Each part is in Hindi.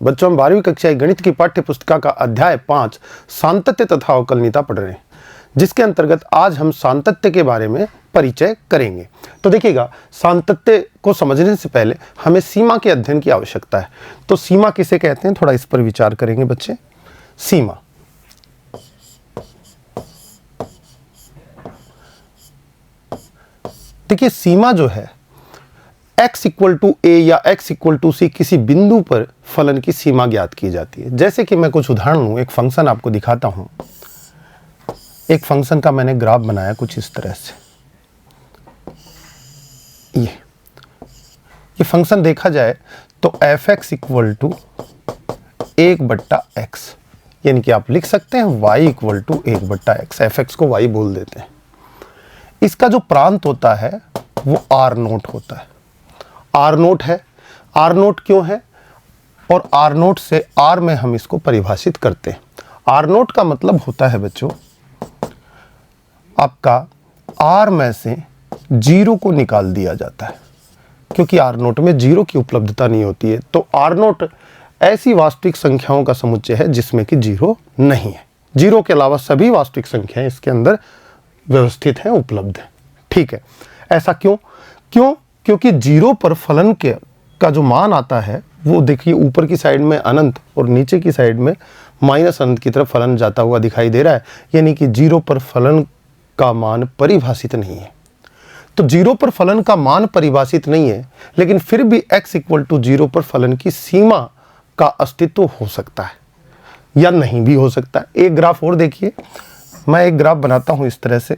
बच्चों, हम 12वीं कक्षा गणित की पाठ्य पुस्तिका का अध्याय 5 सातत्य तथा अवकलनीयता पढ़ रहे हैं, जिसके अंतर्गत आज हम सातत्य के बारे में परिचय करेंगे। तो देखिएगा, सातत्य को समझने से पहले हमें सीमा के अध्ययन की आवश्यकता है। तो सीमा किसे कहते हैं, थोड़ा इस पर विचार करेंगे बच्चे। सीमा, देखिए सीमा जो है x इक्वल टू ए या x इक्वल टू सी किसी बिंदु पर फलन की सीमा ज्ञात की जाती है। जैसे कि मैं कुछ उदाहरण लूं, एक फंक्शन आपको दिखाता हूं। एक फंक्शन का मैंने ग्राफ बनाया कुछ इस तरह से। ये फंक्शन देखा जाए तो fx इक्वल टू 1/x, यानी कि आप लिख सकते हैं y equal to 1/x। fx को y बोल देते हैं। इसका जो प्रांत होता है वो r0 होता है। r0 है। r0 क्यों है, और r0 से r में हम इसको परिभाषित करते हैं। r0 का मतलब होता है बच्चों, आपका r में से 0 को निकाल दिया जाता है, क्योंकि r0 में 0 की उपलब्धता नहीं होती है। तो r0 ऐसी वास्तविक संख्याओं का समुच्चय है जिसमें कि 0 नहीं है। 0 के अलावा सभी वास्तविक संख्याएं इसके अंदर व्यवस्थित हैं, उपलब्ध है। ठीक है, ऐसा क्यों? क्योंकि 0 पर फलन का जो मान आता है वो देखिए ऊपर की साइड में अनंत और नीचे की साइड में माइनस अनंत की तरफ फलन जाता हुआ दिखाई दे रहा है, यानी कि 0 पर फलन का मान परिभाषित नहीं है। तो 0 पर फलन का मान परिभाषित नहीं है, लेकिन फिर भी x इक्वल टू 0 पर फलन की सीमा का अस्तित्व हो सकता है या नहीं भी हो सकता है। एक ग्राफ और देखिए, मैं एक ग्राफ बनाता हूं इस तरह से।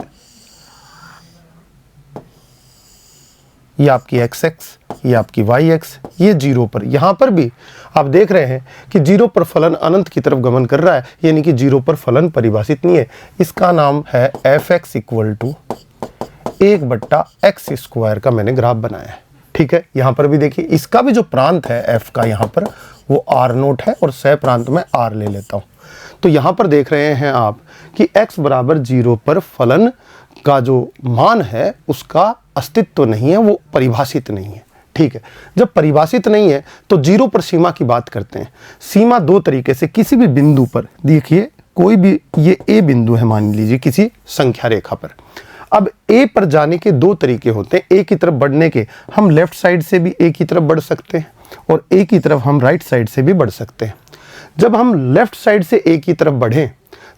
ये आपकी x, ये आपकी y, ये 0 पर। यहां पर भी आप देख रहे हैं कि 0 पर फलन अनंत की तरफ गमन कर रहा है, यानी कि 0 पर फलन परिभाषित नहीं है। इसका नाम है fx इक्वल टू 1/x² का मैंने ग्राफ बनाया है। ठीक है, यहां पर भी देखिए, इसका भी जो प्रांत है f का यहां पर वो r0 है, और सह प्रांत में r ले लेता हूं। तो यहां पर देख रहे हैं आप कि x बराबर 0 पर फलन का जो मान है उसका अस्तित्व नहीं है, वो परिभाषित नहीं है। ठीक है, जब परिभाषित नहीं है तो 0 पर सीमा की बात करते हैं। सीमा दो तरीके से, किसी भी बिंदु पर देखिए, कोई भी, ये a बिंदु है मान लीजिए किसी संख्या रेखा पर। अब a पर जाने के दो तरीके होते हैं। a की तरफ बढ़ने के, हम लेफ्ट साइड से भी a की तरफ बढ़ सकते हैं और a की तरफ हम राइट साइड से भी बढ़ सकते हैं। जब हम लेफ्ट साइड से a की तरफ बढ़ें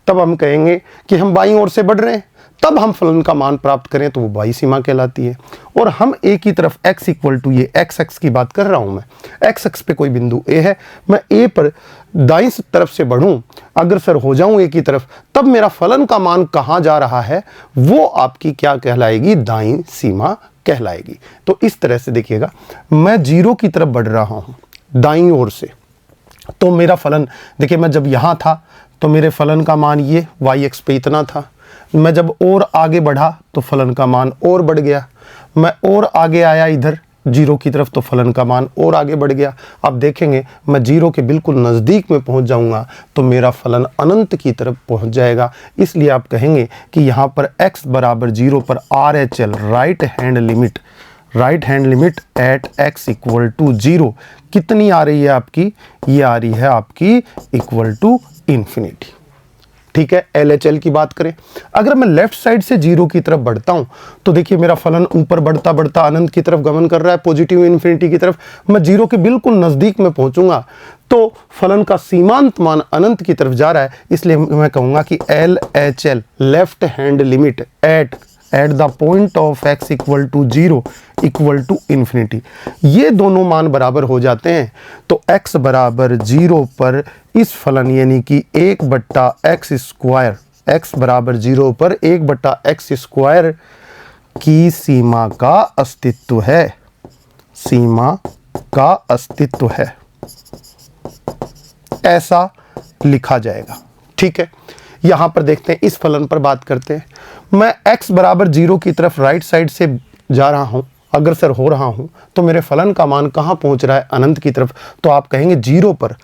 तब हम कहेंगे कि हम बाईं ओर से बढ़ रहे हैं, तब हम फलन का मान प्राप्त करें तो वो बाई सीमा कहलाती है। और हम a की तरफ x इक्वल टू, ये x की बात कर रहा हूं मैं, x पे कोई बिंदु a है, मैं a पर दाईं तरफ से बढ़ूं, अग्रसर हो जाऊं a की तरफ, तब मेरा फलन का मान कहां जा रहा है वो आपकी क्या कहलाएगी, दाईं सीमा कहलाएगी। तो इस तरह से देखिएगा, मैं 0 की तरफ बढ़ रहा हूं दाईं ओर से, तो मेरा फलन देखिए, मैं जब यहां था तो मेरे फलन का मान ये y पे इतना था। मैं जब और आगे बढ़ा तो फलन का मान और बढ़ गया। मैं और आगे आया इधर 0 की तरफ तो फलन का मान और आगे बढ़ गया। अब देखेंगे मैं 0 के बिल्कुल नज़दीक में पहुंच जाऊंगा तो मेरा फलन अनंत की तरफ पहुंच जाएगा। इसलिए आप कहेंगे कि यहाँ पर x बराबर 0 पर RHL, right hand limit at x equal to 0 कितनी आ रही है आपकी, ये आ रही है आपकी इक्वल टू इन्फिनिटी। ठीक है, LHL की बात करें, अगर मैं लेफ्ट साइड से 0 की तरफ बढ़ता हूं तो देखिए मेरा फलन ऊपर बढ़ता बढ़ता अनंत की तरफ गमन कर रहा है, पॉजिटिव इन्फिनिटी की तरफ। मैं 0 के बिल्कुल नजदीक में पहुंचूंगा तो फलन का सीमांत मान अनंत की तरफ जा रहा है, इसलिए मैं कहूंगा कि LHL, left hand limit at the point of x equal to 0 equal to infinity. ये दोनों मान बराबर हो जाते हैं तो x बराबर 0 पर इस फलन यानी कि 1/x², x बराबर 0 पर 1/x² की सीमा का अस्तित्व है, सीमा का अस्तित्व है, ऐसा लिखा जाएगा। ठीक है, यहां पर देखते हैं, इस फलन पर बात करते हैं। मैं x बराबर 0 की तरफ राइट साइड से जा रहा हूं, अग्रसर हो रहा हूं, तो मेरे फलन का मान कहां पहुंच रहा है, अनंत की तरफ। तो आप कहेंगे 0 पर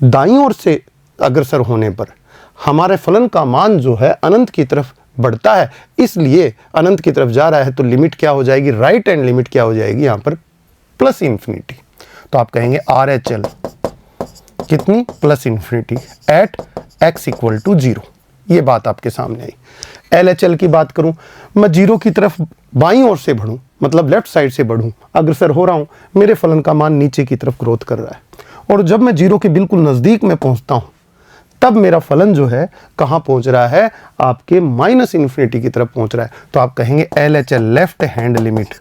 दाईं ओर से अग्रसर होने पर हमारे फलन का मान जो है अनंत की तरफ बढ़ता है, इसलिए अनंत की तरफ जा रहा है तो लिमिट क्या हो जाएगी, राइट हैंड लिमिट क्या हो जाएगी यहाँ पर, प्लस इन्फिनिटी। तो आप कहेंगे RHL कितनी, plus infinity at x equal to 0। ये बात आपके सामने आई। LHL की बात करूं, मैं 0 की तरफ बाईं ओर से बढ़ूं, मतलब लेफ्ट साइड से बढ़ूं, अग्रसर हो रहा हूं, मेरे फलन का मान नीचे की तरफ ग्रोथ कर रहा है। और जब मैं 0 के बिल्कुल नजदीक में पहुंचता हूं, तब मेरा फलन जो है कहां पहुंच रहा है, आपके माइनस इन्फिनिटी की तरफ पहुंच रहा है। तो आप कहेंगे LHL लेफ्ट हैंड लिमिट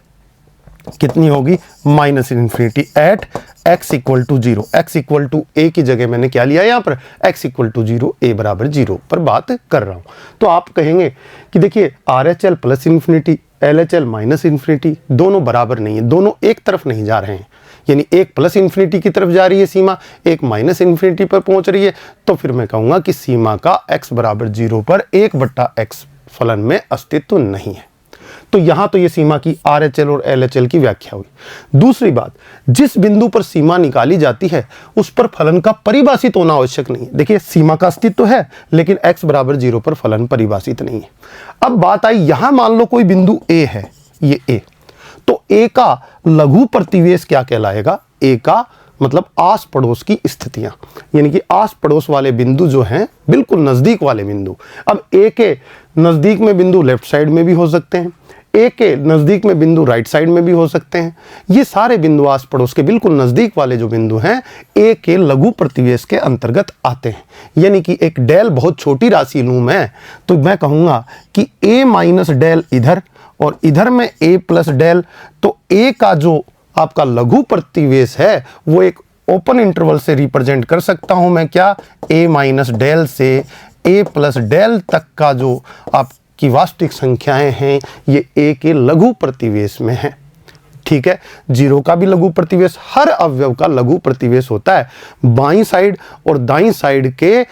कितनी होगी, minus infinity at x equal to 0। x equal to a की जगह मैंने क्या लिया यहां पर, x इक्वल टू 0, a बराबर 0 पर बात कर रहा हूं। तो आप कहेंगे कि देखिए RHL plus infinity, LHL minus infinity, दोनों बराबर नहीं है, दोनों एक तरफ नहीं जा रहे हैं। यानी एक प्लस इन्फिनिटी की तरफ जा रही है सीमा, एक माइनस इन्फिनिटी पर पहुंच रही है। तो फिर मैं कहूंगा कि सीमा का x बराबर 0 पर 1/x फलन में अस्तित्व नहीं है। तो यहां तो ये सीमा की RHL और LHL की व्याख्या हुई। दूसरी बात, जिस बिंदु पर सीमा निकाली जाती है उस पर फलन का परिभाषित होना आवश्यक नहीं है। देखिए सीमा का अस्तित्व है, लेकिन x बराबर 0 पर फलन परिभाषित नहीं है। अब बात आई, यहां मान लो कोई बिंदु A है, ये A, तो A का लघु प्रतिवेश क्या कहलाएगा, A का मतलब आस पड़ोस की स्थितियां, यानी कि आस पड़ोस वाले बिंदु जो हैं, बिल्कुल नजदीक वाले बिंदु। अब A के नजदीक में बिंदु लेफ्ट साइड में भी हो सकते हैं, A के नजदीक में बिंदु राइट साइड में भी हो सकते हैं। ये सारे बिंदु आस पड़ोस के बिल्कुल नजदीक वाले जो बिंदु हैं, A के लघु प्रतिवेश के अंतर्गत आते हैं। यानी कि एक डेल बहुत छोटी राशि लूं मैं, तो मैं कहूंगा कि A माइनस डेल इधर और इधर में A प्लस डेल, तो A का जो आपका लघु प्रतिवेश है वो एक ओपन इंटरवल से रिप्रेजेंट कर सकता हूं मैं, क्या, A माइनस डेल से A प्लस डेल तक का जो आपकी वास्तविक संख्याएं हैं ये A के लघु प्रतिवेश में है। ठीक है, 0 का भी लघु प्रतिवेश, हर अवयव का लघु प्रतिवेश होता है। बाईं साइड और दाईं साइड के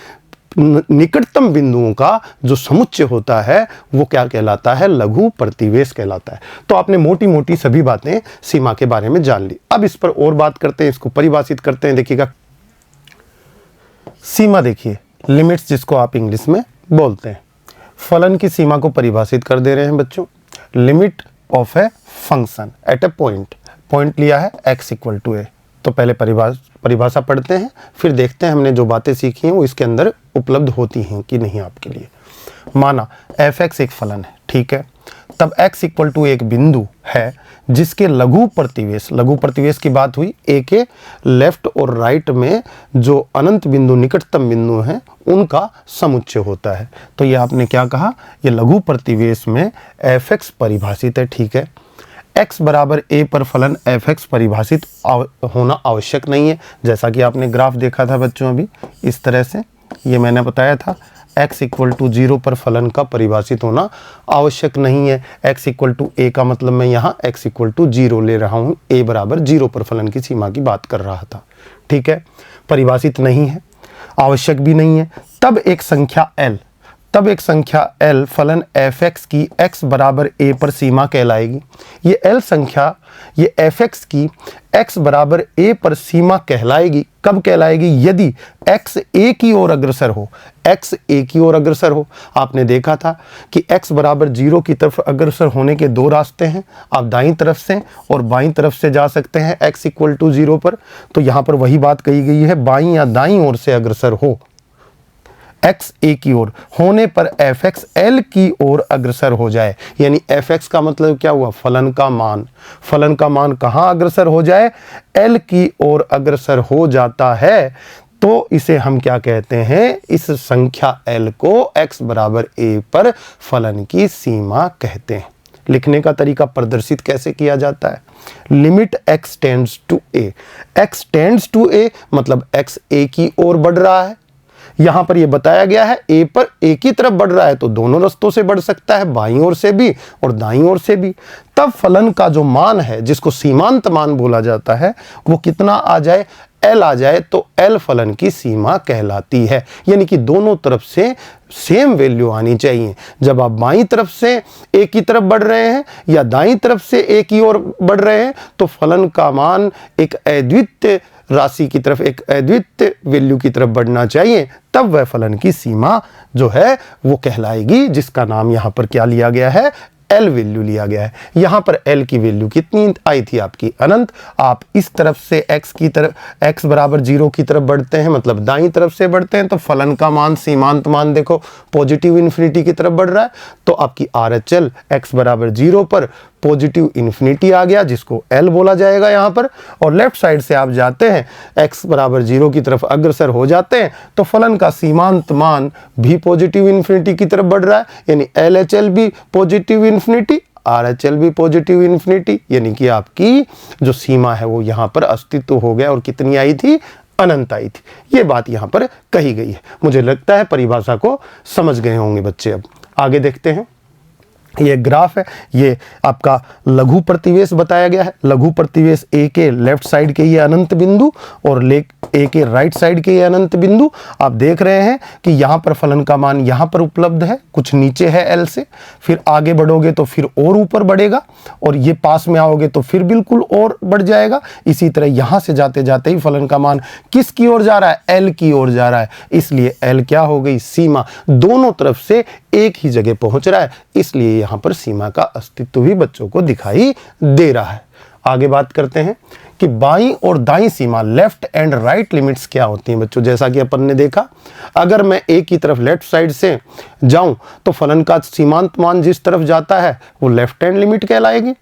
निकटतम बिंदुओं का जो समुच्चय होता है वो क्या कहलाता है, लघु प्रतिवेश कहलाता है। तो आपने मोटी मोटी सभी बातें सीमा के बारे में जान ली। अब इस पर और बात करते हैं, इसको परिभाषित करते हैं। देखिएगा सीमा, देखिए लिमिट्स जिसको आप इंग्लिश में बोलते हैं, फलन की सीमा को परिभाषित कर दे रहे हैं बच्चों। Limit of a function at A point, point लिया है x इक्वल टू a। तो पहले परिभाषा पढ़ते हैं, फिर देखते हैं हमने जो बातें सीखी हैं वो इसके अंदर उपलब्ध होती हैं कि नहीं आपके लिए। माना f(x) एक फलन है, ठीक है, तब x इक्वल टू एक बिंदु है जिसके लघु प्रतिवेश की बात हुई, a के लेफ्ट और राइट में जो अनंत बिंदु निकटतम बिंदु हैं उनका समुच्चय होता है। तो ये आपने क्या कहा, ये लघु प्रतिवेश में f(x) परिभाषित है, ठीक है। x बराबर a पर फलन f(x) परिभाषित होना आवश्यक नहीं है, जैसा कि आपने ग्राफ देखा था बच्चों अभी इस तरह से, ये मैंने बताया था x इक्वल टू 0 पर फलन का परिभाषित होना आवश्यक नहीं है। x इक्वल टू a का मतलब मैं यहाँ x इक्वल टू 0 ले रहा हूँ, a बराबर 0 पर फलन की सीमा की बात कर रहा था, ठीक है। परिभाषित नहीं है, आवश्यक भी नहीं है। तब एक संख्या L फलन f(x) की x बराबर a पर सीमा कहलाएगी। ये L संख्या ये f(x) की x बराबर a पर सीमा कहलाएगी। कब कहलाएगी, यदि x a की ओर अग्रसर हो, x a की ओर अग्रसर हो। आपने देखा था कि x बराबर 0 की तरफ अग्रसर होने के दो रास्ते हैं, आप दाईं तरफ से और बाईं तरफ से जा सकते हैं x इक्वल टू 0 पर। तो यहाँ पर वही बात कही गई है, बाईं या दाईं ओर से अग्रसर हो, x a की ओर होने पर f(x) L की ओर अग्रसर हो जाए। यानी f(x) का मतलब क्या हुआ, फलन का मान कहाँ अग्रसर हो जाए, L की ओर अग्रसर हो जाता है। तो इसे हम क्या कहते हैं, इस संख्या L को x बराबर a पर फलन की सीमा कहते हैं। लिखने का तरीका प्रदर्शित कैसे किया जाता है, limit x tends to a, x tends to a मतलब x a की ओर बढ़ रहा है। यहां पर यह बताया गया है a पर a की तरफ बढ़ रहा है, तो दोनों रास्तों से बढ़ सकता है, बाईं ओर से भी और दाईं ओर से भी। तब फलन का जो मान है जिसको सीमांत मान बोला जाता है वो कितना आ जाए, L आ जाए, तो L फलन की सीमा कहलाती है। यानी कि दोनों तरफ से सेम वैल्यू आनी चाहिए। जब आप बाईं तरफ से a की तरफ बढ़ रहे हैं या दाईं तरफ से a की ओर बढ़ रहे हैं तो फलन का मान एक अद्वितीय राशि की तरफ, एक अद्वितीय वैल्यू की तरफ बढ़ना चाहिए, तब वह फलन की सीमा जो है वो कहलाएगी, जिसका नाम यहाँ पर क्या लिया गया है, L वैल्यू लिया गया है। यहाँ पर L की वैल्यू कितनी आई थी आपकी? अनंत। आप इस तरफ से x की तरफ, x बराबर 0 की तरफ बढ़ते हैं, मतलब दाईं तरफ से बढ़ते हैं, तो फलन का मान, सीमांत मान देखो पॉजिटिव इन्फिनिटी की तरफ बढ़ रहा है, तो आपकी RHL x बराबर 0 पर पॉजिटिव इन्फिनिटी आ गया, जिसको L बोला जाएगा यहाँ पर। और लेफ्ट साइड से आप जाते हैं, x बराबर 0 की तरफ अग्रसर हो जाते हैं, तो फलन का सीमांत मान भी पॉजिटिव इन्फिनिटी की तरफ बढ़ रहा है, यानी LHL भी पॉजिटिव इन्फिनिटी, RHL भी पॉजिटिव इन्फिनिटी, यानी कि आपकी जो सीमा है वो यहाँ पर अस्तित्व हो गया। और कितनी आई थी? अनंत आई थी। ये बात यहाँ पर कही गई है। मुझे लगता है परिभाषा को समझ गए होंगे बच्चे। अब आगे देखते हैं। ये ग्राफ है, ये आपका लघु प्रतिवेश बताया गया है। लघु प्रतिवेश ए के लेफ्ट साइड के ये अनंत बिंदु और ए के राइट साइड के ये अनंत बिंदु। आप देख रहे हैं कि यहाँ पर फलन का मान यहाँ पर उपलब्ध है, कुछ नीचे है L से, फिर आगे बढ़ोगे तो फिर और ऊपर बढ़ेगा, और ये पास में आओगे तो फिर बिल्कुल और बढ़ जाएगा। इसी तरह यहाँ से जाते जाते ही फलन का मान किस की ओर जा रहा है? L की ओर जा रहा है। इसलिए L क्या हो गई? सीमा। दोनों तरफ से एक ही जगह पहुंच रहा है, इसलिए यहां पर सीमा का अस्तित्व भी बच्चों को दिखाई दे रहा है। आगे बात करते हैं कि बाईं और दाईं सीमा, लेफ्ट एंड राइट लिमिट्स क्या होती हैं बच्चों। जैसा कि अपन ने देखा, अगर मैं ए की तरफ लेफ्ट साइड से जाऊं तो फलन का सीमांत मान जिस तरफ जाता है वो लेफ्ट हैंड लिमिट कहलाएगी,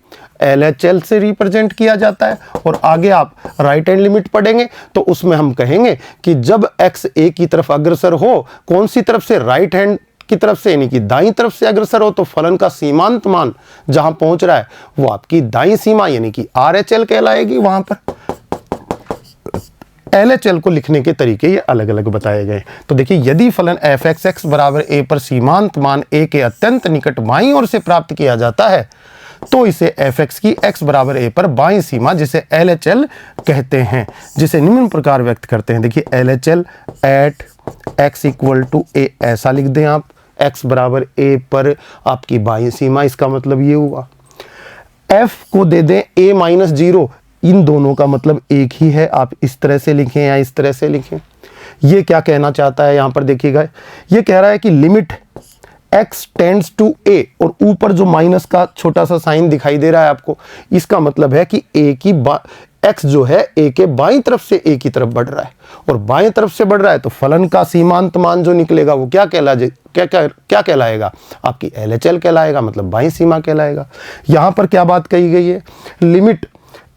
LHL से रिप्रेजेंट किया जाता है। और आगे आप राइट हैंड लिमिट पढ़ेंगे तो उसमें हम कहेंगे कि जब x ए की तरफ अग्रसर हो, कौन सी तरफ से? राइट हैंड की तरफ से, यानी कि दाईं तरफ से अग्रसर हो, तो फलन का सीमांत मान जहां पहुंच रहा है वो आपकी दाईं सीमा यानी कि RHL कहलाएगी। वहां पर LHL को लिखने के तरीके ये अलग अलग बताए गए। तो देखिए, यदि फलन f(x) बराबर a पर सीमांत मान a के अत्यंत निकट बाईं ओर से प्राप्त किया जाता है, तो इसे f(x) की x बराबर a पर बाईं सीमा, जिसे LHL कहते हैं, जिसे निम्न प्रकार व्यक्त करते हैं। देखिए, LHL at x equal to a, ऐसा लिख दें आप, x बराबर a पर आपकी बाईं सीमा। इसका मतलब ये हुआ, f को दे दें a माइनस 0, इन दोनों का मतलब एक ही है। आप इस तरह से लिखें या इस तरह से लिखें। ये क्या कहना चाहता है यहाँ पर देखिएगा, ये कह रहा है कि limit x tends to a, और ऊपर जो माइनस का छोटा सा साइन दिखाई दे रहा है आपको, इसका मतलब है कि a की x जो है a के बाईं तरफ से a की तरफ बढ़ रहा है, और बाईं तरफ से बढ़ रहा है तो फलन का सीमांत मान जो निकलेगा वो क्या कहलाएगा? आपकी LHL कहलाएगा, मतलब बाईं सीमा कहलाएगा। यहाँ पर क्या बात कही गई है? लिमिट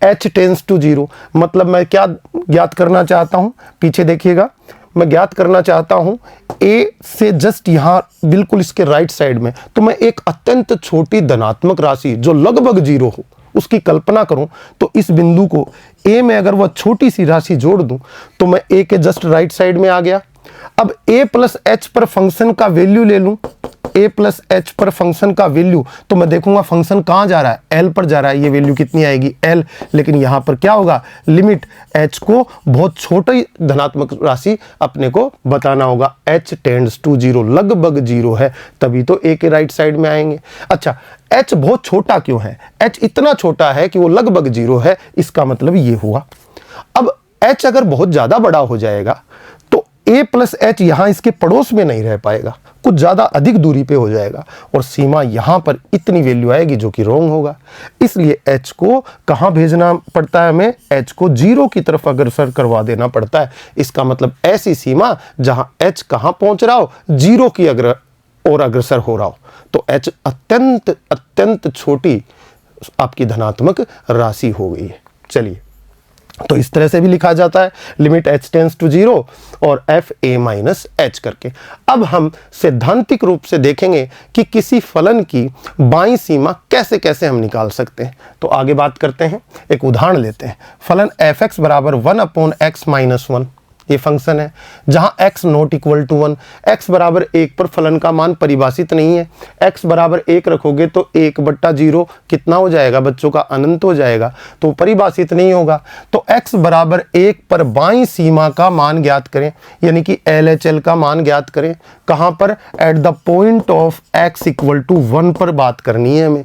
h टेंड्स टू 0, मतलब मैं क्या ज्ञात करना चाहता हूँ? पीछे देखिएगा, मैं ज्ञात करना चाहता हूं a से जस्ट यहां बिल्कुल इसके राइट साइड में, तो मैं एक अत्यंत छोटी धनात्मक राशि जो लगभग 0 हो उसकी कल्पना करूं, तो इस बिंदु को a में अगर वह छोटी सी राशि जोड़ दूं तो मैं a के जस्ट राइट साइड में आ गया। अब a प्लस h पर फंक्शन का वैल्यू ले लूं, a प्लस h पर फंक्शन का वैल्यू, तो मैं देखूंगा फंक्शन कहां जा रहा है? L पर जा रहा है। ये वैल्यू कितनी आएगी? L। लेकिन यहां पर क्या होगा? लिमिट h को बहुत छोटी धनात्मक राशि अपने को बताना होगा। h टेंड्स टू 0, लगभग 0 है, तभी तो a के राइट साइड में आएंगे। अच्छा, h बहुत छोटा क्यों है? h इतना छोटा है कि वो लगभग 0 है, इसका मतलब ये हुआ। अब h अगर बहुत ज्यादा बड़ा हो जाएगा तो a प्लस h यहां इसके पड़ोस में नहीं रह पाएगा, कुछ ज्यादा अधिक दूरी पे हो जाएगा, और सीमा यहां पर इतनी वैल्यू आएगी जो कि रॉन्ग होगा। इसलिए h को कहां भेजना पड़ता है? हमें h को 0 की तरफ अग्रसर करवा देना पड़ता है। इसका मतलब ऐसी सीमा जहां h कहां पहुंच रहा हो? 0 की और अग्रसर हो रहा हो, तो h अत्यंत अत्यंत छोटी आपकी धनात्मक राशि हो गई है। चलिए, तो इस तरह से भी लिखा जाता है, लिमिट h टेंड्स टू 0 और f a माइनस h करके। अब हम सैद्धांतिक रूप से देखेंगे कि किसी फलन की बाईं सीमा कैसे कैसे हम निकाल सकते हैं। तो आगे बात करते हैं, एक उदाहरण लेते हैं। फलन f(x) बराबर 1/x माइनस 1, ये फंक्शन है जहां x not equal to 1, x बराबर 1 पर फलन का मान परिभाषित नहीं है। x बराबर 1 रखोगे तो 1/0 कितना हो जाएगा बच्चों का? अनंत हो जाएगा, तो परिभाषित नहीं होगा। तो x बराबर 1 पर बाईं सीमा का मान ज्ञात करें, यानी कि LHL का मान ज्ञात करें। कहां पर? At the point of x equal to 1 पर बात करनी है हमें।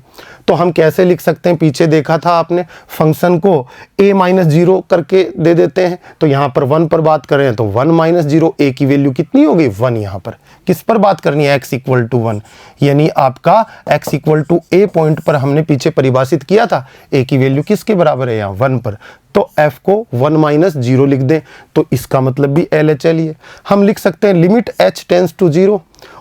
तो हम कैसे लिख सकते हैं, पीछे देखा था आपने, फंक्शन को a माइनस 0 करके दे देते हैं। तो यहाँ पर 1 पर बात करें तो 1 माइनस 0, a की वैल्यू कितनी हो गई 1। यहाँ पर किस पर बात करनी है, x इक्वल टू 1, यानी आपका x equal to a point पर हमने पीछे परिभाषित किया था, a की वैल्यू किसके बराबर है यहाँ 1 पर, तो f को 1 माइनस 0 लिख दें, तो इसका मतलब भी LHL ही है। हम लिख सकते हैं लिमिट h टेंस टू 0,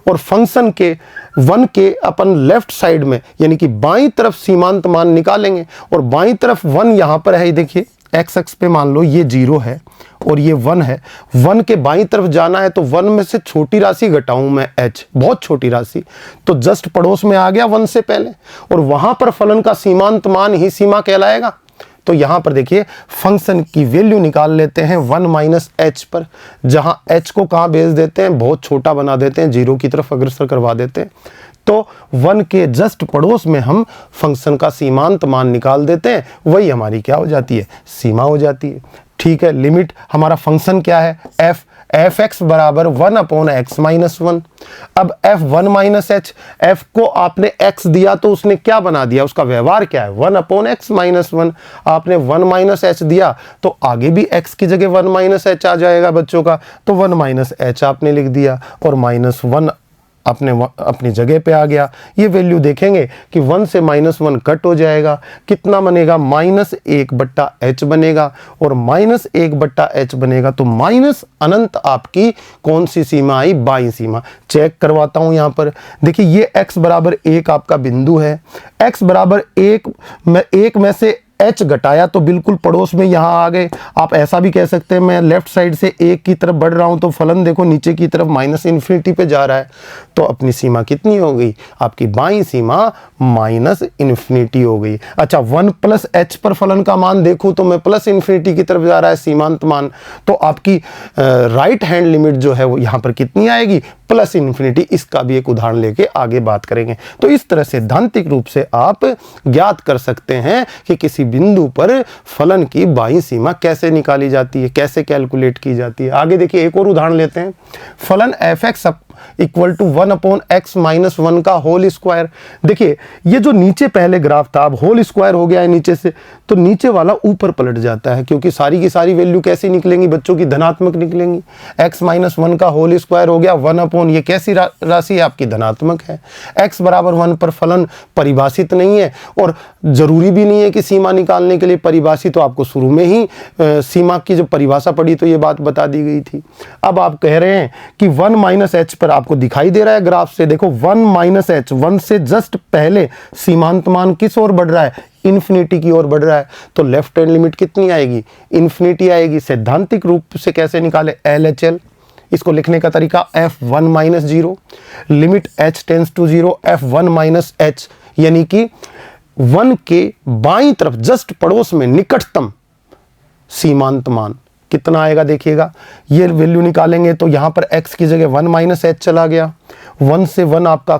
और फंक्शन के 1 के अपन लेफ्ट साइड में यानी कि बाईं तरफ सीमांत मान निकालेंगे, और बाईं तरफ 1 यहाँ पर है, देखिए x अक्ष पे मान लो ये 0 है और ये 1 है, 1 के बाईं तरफ जाना है तो 1 में से छोटी राशि घटाऊं मैं h, बहुत छोटी राशि, तो जस्ट पड़ोस में आ गया 1 से पहले, और वहां पर फलन का सीमांत मान ही सीमा कहलाएगा। तो यहां पर देखिए फंक्शन की वैल्यू निकाल लेते हैं 1 माइनस एच पर, जहां h को कहां भेज देते हैं, बहुत छोटा बना देते हैं, 0 की तरफ अग्रसर करवा देते हैं। तो 1 के जस्ट पड़ोस में हम फंक्शन का सीमांत मान निकाल देते हैं, वही हमारी क्या हो जाती है, सीमा हो जाती है। ठीक है, लिमिट हमारा फंक्शन क्या है, एफ एक्स बराबर 1 अपॉन एक्स माइनस 1। अब एफ 1 माइनस एच, एफ को आपने एक्स दिया तो उसने क्या बना दिया, उसका व्यवहार क्या है 1 अपॉन एक्स माइनस 1। आपने 1 माइनस एच दिया तो आगे भी एक्स की जगह 1 माइनस एच आ जाएगा बच्चों का, तो 1 माइनस एच आपने लिख दिया, और माइनस 1 अपनी जगह पे आ गया। ये वैल्यू देखेंगे कि 1 से -1 कट हो जाएगा, कितना बनेगा -1/h बनेगा, और -1/h बनेगा तो माइनस अनंत आपकी कौन सी सीमा आई, बाईं सीमा। चेक करवाता हूं यहां पर, देखिए ये x बराबर 1 आपका बिंदु है, x बराबर 1 में से h घटाया तो बिल्कुल पड़ोस में यहां आ गए। आप ऐसा भी कह सकते हैं मैं लेफ्ट साइड से 1 की तरफ बढ़ रहा हूं तो फलन देखो नीचे की तरफ -∞ पे जा रहा है, तो अपनी सीमा कितनी हो गई, आपकी बाईं सीमा -∞ हो गई। अच्छा 1 प्लस h पर फलन का मान देखूं तो मैं +∞ की तरफ जा रहा है सीमांत मान, तो आपकी राइट हैंड लिमिट जो है वो यहां पर कितनी आएगी, +∞। इसका भी एक उदाहरण लेके आगे बात करेंगे। तो इस तरह से सैद्धांतिक रूप से आप ज्ञात कर सकते हैं कि किसी बिंदु पर फलन की बाईं सीमा कैसे निकाली जाती है, कैसे कैलकुलेट की जाती है। आगे देखिए एक और उदाहरण लेते हैं, फलन f(x) equal to 1 upon x minus 1 का होल स्क्वायर। देखिए ये जो नीचे पहले ग्राफ था अब होल स्क्वायर हो गया है नीचे से, तो नीचे वाला ऊपर पलट जाता है, क्योंकि सारी की सारी वैल्यू कैसी निकलेंगी बच्चों की, धनात्मक निकलेंगी। x माइनस 1 का होल स्क्वायर हो गया 1 अपॉन, ये कैसी राशि है आपकी, धनात्मक है। x बराबर 1 पर फलन परिभाषित नहीं है, और जरूरी भी नहीं है कि सीमा निकालने के लिए परिभाषित, तो आपको शुरू में ही सीमा की जब परिभाषा पड़ी तो ये बात बता दी गई थी। अब आप कह रहे हैं कि 1 माइनस एच पर आपको दिखाई दे रहा है ग्राफ से, देखो 1 माइनस एच, 1 से जस्ट पहले सीमांत मान किस ओर बढ़ रहा है, इन्फिनिटी की ओर बढ़ रहा है, तो लेफ्ट हैंड लिमिट कितनी आएगी, इन्फिनिटी आएगी। सैद्धांतिक रूप से कैसे निकाले, LHL, इसको लिखने का तरीका f1 minus 0 limit h tends to 0 f1 minus h, यानी कि 1 के बाईं तरफ जस्ट पड़ोस में निकटतम सीमांत मान कितना आएगा, देखिएगा ये वैल्यू निकालेंगे तो यहां पर x की जगह 1 माइनस एच चला गया, 1 से 1 आपका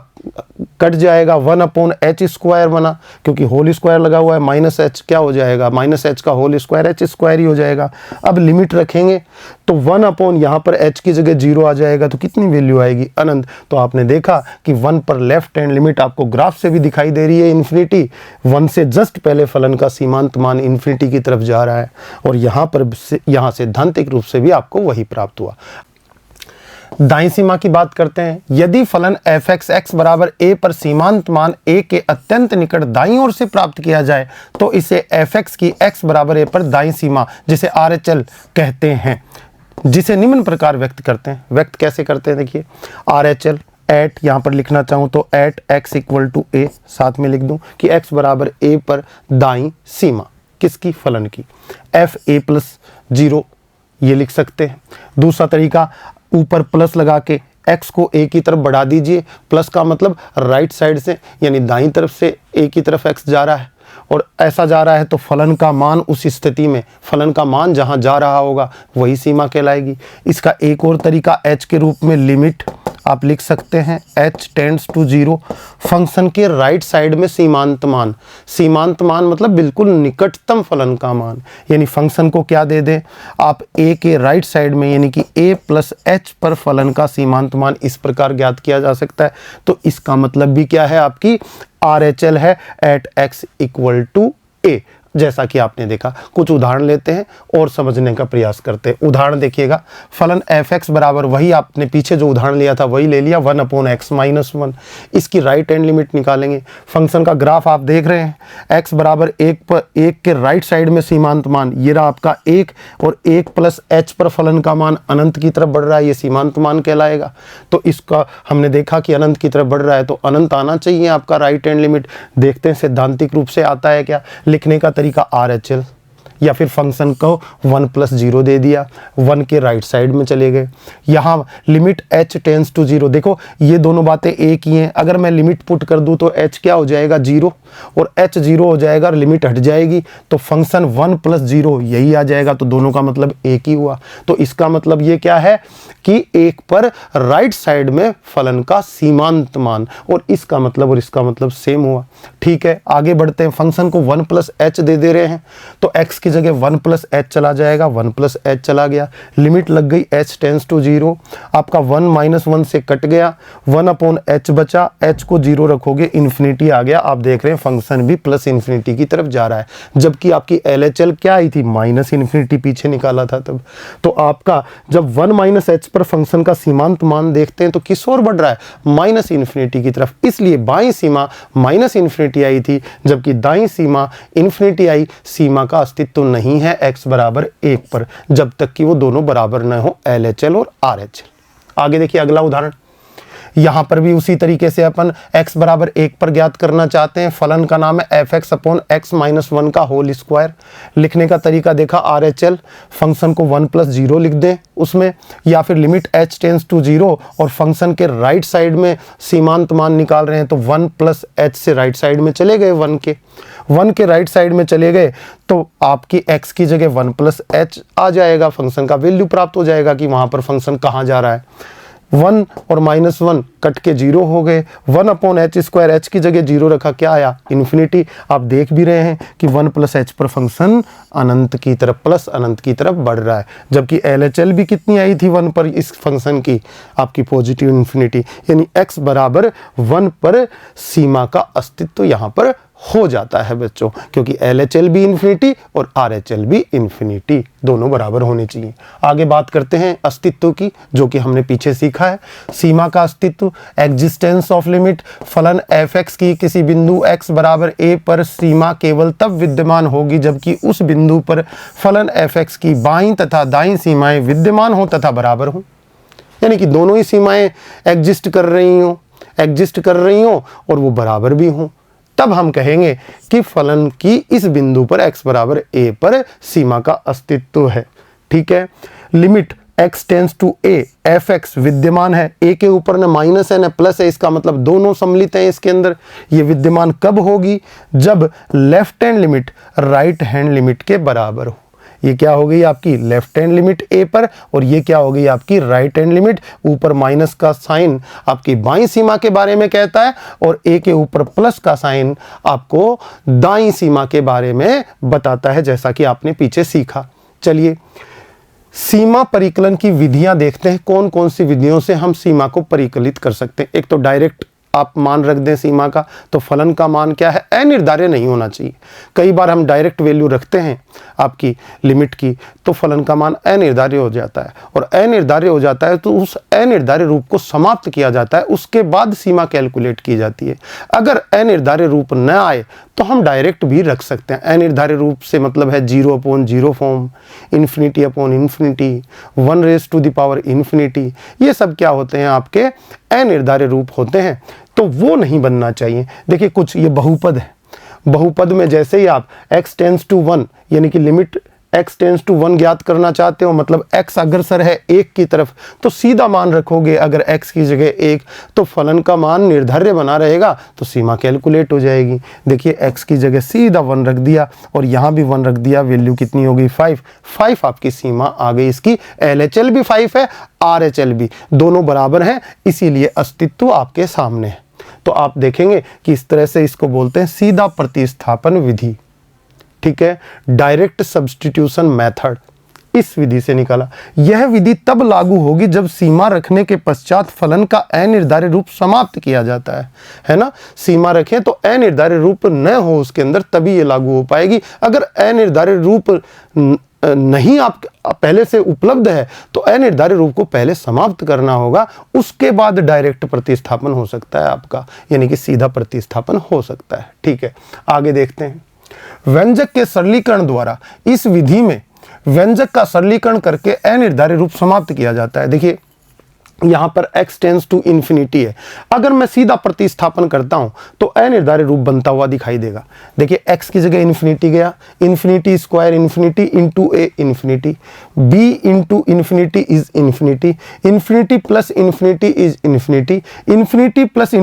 कट जाएगा, 1 अपॉन एच स्क्वायर बना, क्योंकि होल स्क्वायर लगा हुआ है, माइनस एच क्या हो जाएगा, माइनस एच का होल स्क्वायर एच स्क्वायर ही हो जाएगा। अब लिमिट रखेंगे तो 1 अपॉन यहाँ पर h की जगह 0 आ जाएगा, तो कितनी वैल्यू आएगी, अनंत। तो आपने देखा कि 1 पर लेफ्ट हैंड लिमिट आपको ग्राफ से भी दिखाई दे रही है इन्फिनिटी, 1 से जस्ट पहले फलन का सीमांत मान इन्फिनिटी की तरफ जा रहा है, और यहाँ सैद्धांतिक रूप से भी आपको वही प्राप्त हुआ। दाईं सीमा की बात करते हैं, यदि फलन f(x) x बराबर a पर सीमांत मान a के अत्यंत निकट दाईं ओर से प्राप्त किया जाए तो इसे f(x) की x बराबर a पर दाईं सीमा जिसे RHL कहते हैं, जिसे निम्न प्रकार व्यक्त करते हैं। व्यक्त कैसे करते हैं, देखिए RHL एट, यहाँ पर लिखना चाहूँ तो at x equal to a, साथ में लिख दूँ कि x बराबर a पर दाईं सीमा किसकी, फलन की, f(a + 0) ये लिख सकते हैं। दूसरा तरीका, ऊपर प्लस लगा के x को a की तरफ बढ़ा दीजिए, प्लस का मतलब राइट साइड से यानी दाईं तरफ से a की तरफ x जा रहा है और ऐसा जा रहा है, तो फलन का मान उस स्थिति में फलन का मान जहां जा रहा होगा वही सीमा कहलाएगी। इसका एक और तरीका h के रूप में लिमिट आप लिख सकते हैं h टेंड्स टू 0, फंक्शन के राइट साइड में सीमांत मान, सीमांत मान मतलब बिल्कुल निकटतम फलन का मान, यानी फंक्शन को क्या दे दें आप a के राइट साइड में यानी कि a प्लस h पर फलन का सीमांत मान इस प्रकार ज्ञात किया जा सकता है। तो इसका मतलब भी क्या है आपकी RHL है at x equal to a। जैसा कि आपने देखा, कुछ उदाहरण लेते हैं और समझने का प्रयास करते हैं। उदाहरण देखिएगा, फलन f(x) बराबर वही आपने पीछे जो उदाहरण लिया था वही ले लिया 1/x - 1। इसकी राइट हैंड लिमिट निकालेंगे। फंक्शन का ग्राफ आप देख रहे हैं, x बराबर 1 पर 1 के राइट साइड में सीमांत मान ये रहा आपका 1 और 1 प्लस h पर फलन का मान अनंत की तरफ बढ़ रहा है, ये सीमांत मान कहलाएगा। तो इसका हमने देखा कि अनंत की तरफ बढ़ रहा है तो अनंत आना चाहिए आपका राइट हैंड लिमिट। देखते हैं सैद्धांतिक रूप से आता है क्या। लिखने का तरीका RHL या फिर फंक्शन को 1 + 0 दे दिया, 1 के राइट साइड में चले गए। यहाँ लिमिट h टेंड्स टू 0, देखो ये दोनों बातें एक ही हैं। अगर मैं लिमिट पुट कर दूँ तो h क्या हो जाएगा 0 और h 0 हो जाएगा और लिमिट हट जाएगी तो फंक्शन 1 + 0 यही आ जाएगा। तो दोनों का मतलब एक ही हुआ। तो इसका मतलब ये क्या है कि एक पर राइट साइड में फलन का सीमांत मान, और इसका मतलब और इसका मतलब सेम हुआ। ठीक है, आगे बढ़ते हैं। फंक्शन को 1 + h दे रहे हैं तो x की जगह 1 + h चला जाएगा, 1 + h चला गया, लिमिट लग गई h टेंड्स टू 0। आपका 1 - 1 से कट गया, 1/h बचा, h को 0 रखोगे इन्फिनिटी आ गया। आप देख रहे हैं फंक्शन भी +∞ की तरफ जा रहा है, जबकि आपकी LHL क्या आई थी -∞, पीछे निकाला था तब। तो आपका जब 1 - h पर फंक्शन का सीमांत मान देखते हैं तो किस ओर बढ़ रहा है -∞ की तरफ, इसलिए बाईं सीमा -∞ आई थी जबकि दाईं सीमा इन्फिनिटी आई। सीमा का अस्तित्व तो नहीं है x बराबर 1 पर जब तक कि वो दोनों बराबर न हो LHL और RHL। आगे देखिए अगला उदाहरण, यहां पर भी उसी तरीके से अपन x बराबर 1 पर ज्ञात करना चाहते हैं। फलन का नाम है f(x) - 1 का होल स्क्वायर। लिखने का तरीका देखा RHL, फंक्शन को 1 + 0 लिख दें उसमें, या फिर लिमिट h टेंड्स टू 0 और फंक्शन के राइट साइड में सीमांत मान निकाल रहे हैं तो 1 + h से राइट साइड में चले गए, 1 के राइट साइड में चले गए तो आपकी x की जगह 1 + h आ जाएगा, फंक्शन का वैल्यू प्राप्त हो जाएगा कि वहां पर फंक्शन कहाँ जा रहा है। 1 और -1 कट के 0 हो गए, 1/h², h की जगह 0 रखा, क्या आया इन्फिनिटी। आप देख भी रहे हैं कि 1 + h पर फंक्शन अनंत की तरफ अनंत की तरफ बढ़ रहा है, जबकि LHL भी कितनी आई थी 1 पर इस फंक्शन की आपकी पॉजिटिव इन्फिनिटी, यानी x बराबर 1 पर सीमा का अस्तित्व यहाँ पर हो जाता है बच्चों, क्योंकि LHL भी इन्फिनिटी और RHL भी इन्फिनिटी, दोनों बराबर होने चाहिए। आगे बात करते हैं अस्तित्व की, जो कि हमने पीछे सीखा है। सीमा का अस्तित्व, एग्जिस्टेंस ऑफ लिमिट, फलन f(x) की किसी बिंदु x बराबर a पर सीमा केवल तब विद्यमान होगी जबकि उस बिंदु पर फलन f(x) की बाईं तथा दाईं सीमाएं विद्यमान हो तथा बराबर हो, यानी कि दोनों ही सीमाएं एग्जिस्ट कर रही हो और वो बराबर भी हों, तब हम कहेंगे कि फलन की इस बिंदु पर x बराबर a पर सीमा का अस्तित्व है। ठीक है, limit x tends to a, f(x) विद्यमान है, a के ऊपर न माइनस है न प्लस है, इसका मतलब दोनों सम्मिलित हैं इसके अंदर। ये विद्यमान कब होगी, जब left hand limit right hand limit के बराबर हो। ये क्या हो गई आपकी लेफ्ट हैंड लिमिट a पर, और ये क्या हो गई आपकी राइट हैंड लिमिट। ऊपर माइनस का साइन आपकी बाईं सीमा के बारे में कहता है और a के ऊपर प्लस का साइन आपको दाईं सीमा के बारे में बताता है, जैसा कि आपने पीछे सीखा। चलिए सीमा परिकलन की विधियां देखते हैं, कौन कौन सी विधियों से हम सीमा को परिकलित कर सकते हैं। एक तो डायरेक्ट आप मान रख दें सीमा का, तो फलन का मान क्या है अनिर्धार्य नहीं होना चाहिए। कई बार हम डायरेक्ट वैल्यू रखते हैं आपकी लिमिट की तो फलन का मान अनिर्धार्य हो जाता है, और अनिर्धार्य हो जाता है तो उस अनिर्धार्य रूप को समाप्त किया जाता है, उसके बाद सीमा कैलकुलेट की जाती है। अगर अनिर्धार्य रूप न आए तो हम डायरेक्ट भी रख सकते हैं। अनिर्धार्य रूप से मतलब है 0/0 फॉर्म, ∞/∞, 1⁻∞, ये सब क्या होते हैं आपके अनिर्धार्य रूप होते हैं, तो वो नहीं बनना चाहिए। देखिए कुछ ये बहुपद है, बहुपद में जैसे ही आप x टेंड्स टू 1 यानी कि लिमिट x टेंस टू 1 ज्ञात करना चाहते हो, मतलब x अग्रसर है 1 की तरफ, तो सीधा मान रखोगे अगर x की जगह 1, तो फलन का मान निर्धार्य बना रहेगा, तो सीमा कैलकुलेट हो जाएगी। देखिए x की जगह सीधा 1 रख दिया और यहाँ भी 1 रख दिया, वैल्यू कितनी हो गई 5 आपकी सीमा आ गई। इसकी LHL भी 5 है, RHL भी, दोनों बराबर हैं, इसीलिए अस्तित्व आपके सामने है। तो आप देखेंगे कि इस तरह से इसको बोलते हैं सीधा प्रतिस्थापन विधि, ठीक है, डायरेक्ट सब्स्टिट्यूशन मेथड, इस विधि से निकाला। यह विधि तब लागू होगी जब सीमा रखने के पश्चात फलन का अनिर्धारित रूप समाप्त किया जाता है ना। सीमा रखें तो अनिर्धारित रूप न हो उसके अंदर, तभी ये लागू हो पाएगी। अगर अनिर्धारित रूप नहीं आप पहले से उपलब्ध है तो अनिर्धारित रूप को पहले समाप्त करना होगा, उसके बाद डायरेक्ट प्रतिस्थापन हो सकता है आपका, यानी कि सीधा प्रतिस्थापन हो सकता है। ठीक है, आगे देखते हैं। व्यंजक के सरलीकरण द्वारा, इस विधि में व्यंजक का सरलीकरण करके अनिर्धारित रूप समाप्त किया जाता है। देखिए यहां पर x टेंस टू इन्फिनिटी है, अगर मैं सीधा प्रतिस्थापन करता हूं तो अनिर्धारित रूप बनता हुआ दिखाई देगा। देखिए x की जगह इन्फिनिटी गया, infinity square infinity into A infinity, b into infinity is infinity, infinity plus infinity is infinity, infinity plus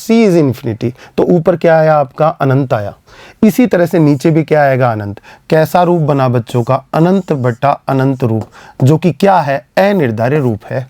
c is infinity. तो ऊपर क्या आया आपका अनंत आया। इसी तरह से नीचे भी क्या आएगा अनंत। कैसा रूप बना बच्चों का, अनंत बटा अनंत रूप, जो कि क्या है अनिर्धारित रूप है।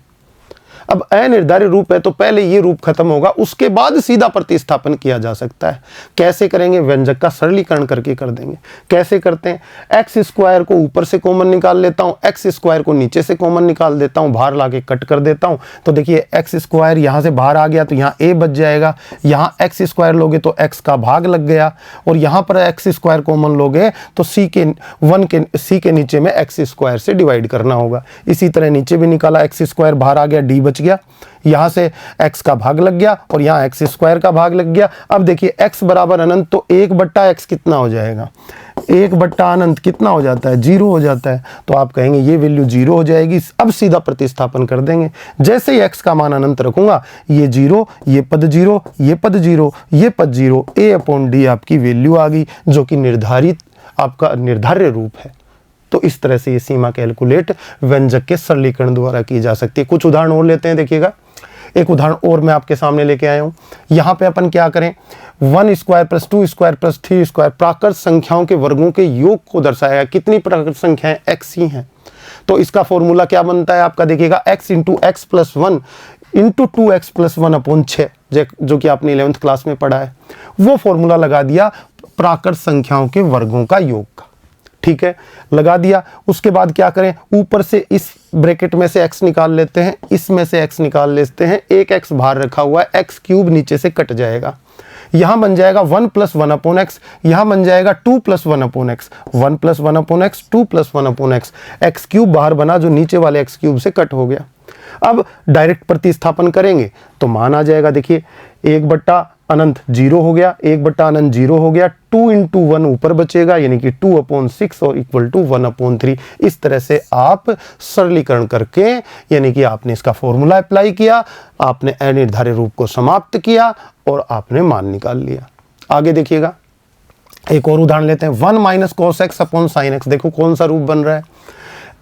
अब अनिर्धारित रूप है तो पहले ये रूप खत्म होगा, उसके बाद सीधा प्रतिस्थापन किया जा सकता है। कैसे करेंगे, व्यंजक का सरलीकरण करके कर देंगे। कैसे करते हैं, एक्स स्क्वायर को ऊपर से कॉमन निकाल लेता हूं, एक्स स्क्वायर को नीचे से कॉमन निकाल देता हूं, बाहर लाके कट कर देता हूं। तो देखिए एक्स स्क्वायर यहां से बाहर आ गया तो यहाँ a बच जाएगा, यहाँ एक्स स्क्वायर लोगे तो x का भाग लग गया, और यहाँ पर एक्स स्क्वायर कॉमन लोगे तो c के नीचे में एक्स स्क्वायर से डिवाइड करना होगा। इसी तरह नीचे भी निकाला, एक्स स्क्वायर बाहर आ गया, d बच गया, यहां से x का भाग लग गया और यहां एक्स स्क्वायर का भाग लग गया। अब देखिए x बराबर अनंत, तो 1/x कितना हो जाएगा, 1 अनंत कितना हो जाता है, 0 हो जाता है। तो आप कहेंगे ये वैल्यू 0 हो जाएगी। अब सीधा प्रतिस्थापन कर देंगे, जैसे ही x का मान अनंत रखूंगा ये 0, ये पद 0, ये पद 0, ये पद 0, a/d आपकी वैल्यू आ गई, जो कि निर्धारित आपका निर्धार्य रूप है। तो इस तरह से ये सीमा कैलकुलेट व्यंजक के सरलीकरण द्वारा की जा सकती है। कुछ उदाहरण और लेते हैं, देखिएगा एक उदाहरण और मैं आपके सामने लेके आया हूं। यहां पे अपन क्या करें, 1 square plus 2 square plus 3 square प्राकृत संख्याओं के वर्गों के योग को दर्शाया। कितनी प्राकृत संख्याएं, x ही हैं। तो इसका फॉर्मूला क्या बनता है आपका, देखिएगा x into x plus 1 into 2x plus 1/6, जो कि आपने 11th क्लास में पढ़ा है। वो फॉर्मूला लगा दिया प्राकृत संख्याओं के वर्गों का योग का। ठीक है, लगा दिया। उसके बाद क्या करें, ऊपर से इस ब्रैकेट में से x निकाल लेते हैं, इसमें से x निकाल लेते हैं, एक x बाहर रखा हुआ है, x क्यूब नीचे से कट जाएगा। यहां बन जाएगा 1 + 1/x, यहां बन जाएगा 2 + 1/x, 1 + 1/x, 2 + 1/x, x cube बाहर बना जो नीचे वाले x क्यूब से कट हो गया। अब डायरेक्ट प्रतिस्थापन करेंगे तो मान आ जाएगा। देखिए 1 अनंत 0 हो गया, 1 अनंत 0 हो गया, 2 × 1 ऊपर बचेगा, यानी कि 2/6 और इक्वल टू 1/3। इस तरह से आप सरलीकरण करके, यानी कि आपने इसका फॉर्मूला अप्लाई किया, आपने अनिर्धारित रूप को समाप्त किया और आपने मान निकाल लिया। आगे देखिएगा, एक और उदाहरण लेते हैं। 1 - cos x / sin x। देखो कौन सा रूप बन रहा है,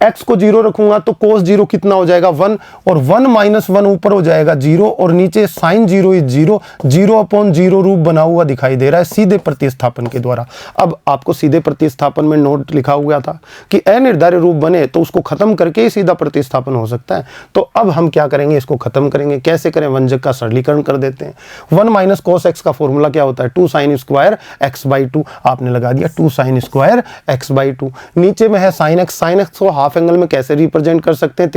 x को 0 रखूंगा तो cos 0 कितना हो जाएगा 1, और 1 - 1 ऊपर हो जाएगा 0, और नीचे sin 0 इज 0, 0/0 रूप बना हुआ दिखाई दे रहा है सीधे प्रतिस्थापन के द्वारा। अब आपको सीधे प्रतिस्थापन में नोट लिखा हुआ था कि अनिर्धारित रूप बने तो उसको खत्म करके ही सीधा प्रतिस्थापन हो सकता है। तो अब हम क्या करेंगे, इसको खत्म करेंगे। कैसे करें, व्यंजक का सरलीकरण कर देते हैं। 1 - cos x का फॉर्मूला क्या होता है, 2 sin स्क्वायर x/2। आपने लगा दिया 2 sin स्क्वायर x/2। नीचे में है sin x को हाफ एंगल में कैसे रिप्रेजेंट कर सकते हैं,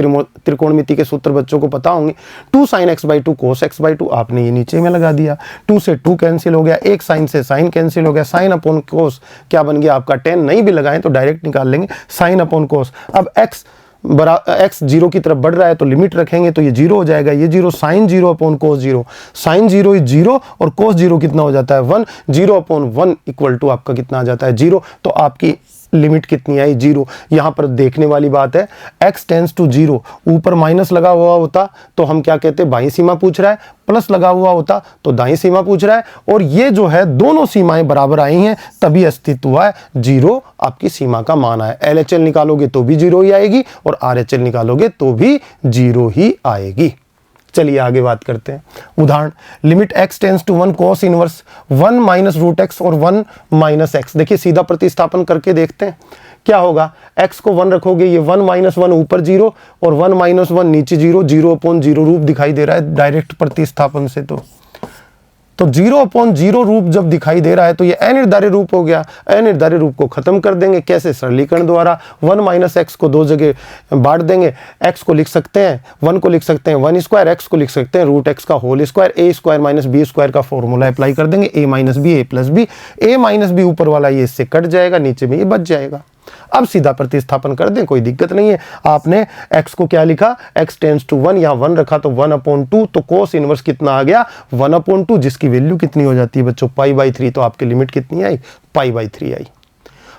त्रिकोणमिति के सूत्र बच्चों को पता होंगे। 2 sin x/2 cos x/2, आपने ये नीचे में लगा दिया। 2 से 2 कैंसिल हो गया, एक साइन से साइन कैंसिल हो गया, sin/cos क्या बन गया आपका 10। नहीं भी लगाएं तो डायरेक्ट निकाल लेंगे, sin/cos। अब x 0 की तरफ बढ़ रहा है तो लिमिट रखेंगे तो ये 0 हो जाएगा, ये 0, sin 0/cos 0, sin 0 इज 0 और cos 0 कितना हो जाता है 1, 0/1 इक्वल टू आपका कितना आ जाता है 0। तो आपकी लिमिट कितनी आई 0। यहां पर देखने वाली बात है x टेंड्स टू 0, ऊपर माइनस लगा हुआ होता तो हम क्या कहते, बाईं सीमा पूछ रहा है, प्लस लगा हुआ होता तो दाईं सीमा पूछ रहा है, और ये जो है दोनों सीमाएं बराबर आई हैं तभी अस्तित्व हुआ है, 0 आपकी सीमा का मान है। LHL निकालोगे तो भी 0 ही आएगी और RHL निकालोगे तो भी 0 ही आएगी। चलिए आगे बात करते हैं। उदाहरण, limit x tends to 1 cos inverse 1 minus root x और 1 माइनस एक्स। देखिए सीधा प्रतिस्थापन करके देखते हैं क्या होगा। x को 1 रखोगे, ये 1 माइनस 1 ऊपर 0 और 1 माइनस 1 नीचे 0, 0/0 रूप दिखाई दे रहा है डायरेक्ट प्रतिस्थापन से। तो 0/0 रूप जब दिखाई दे रहा है तो ये अनिर्धारित रूप हो गया। अनिर्धारित रूप को खत्म कर देंगे कैसे, सरलीकरण द्वारा। 1 माइनस एक्स को दो जगह बांट देंगे, x को लिख सकते हैं 1 को लिख सकते हैं 1 स्क्वायर, x को लिख सकते हैं रूट एक्स का whole square, a square minus b square का फॉर्मूला अप्लाई कर देंगे, a minus B A plus B, a minus B ऊपर वाला ये इससे कट जाएगा, नीचे में ये बच जाएगा। अब सीधा प्रतिस्थापन कर दें, कोई दिक्कत नहीं है। आपने x को क्या लिखा, x टेंड्स टू 1, यहाँ 1 रखा तो 1/2, तो कोस इनवर्स कितना आ गया 1/2, जिसकी वैल्यू कितनी हो जाती है बच्चों π/3। तो आपकी लिमिट कितनी आई, π/3 आई।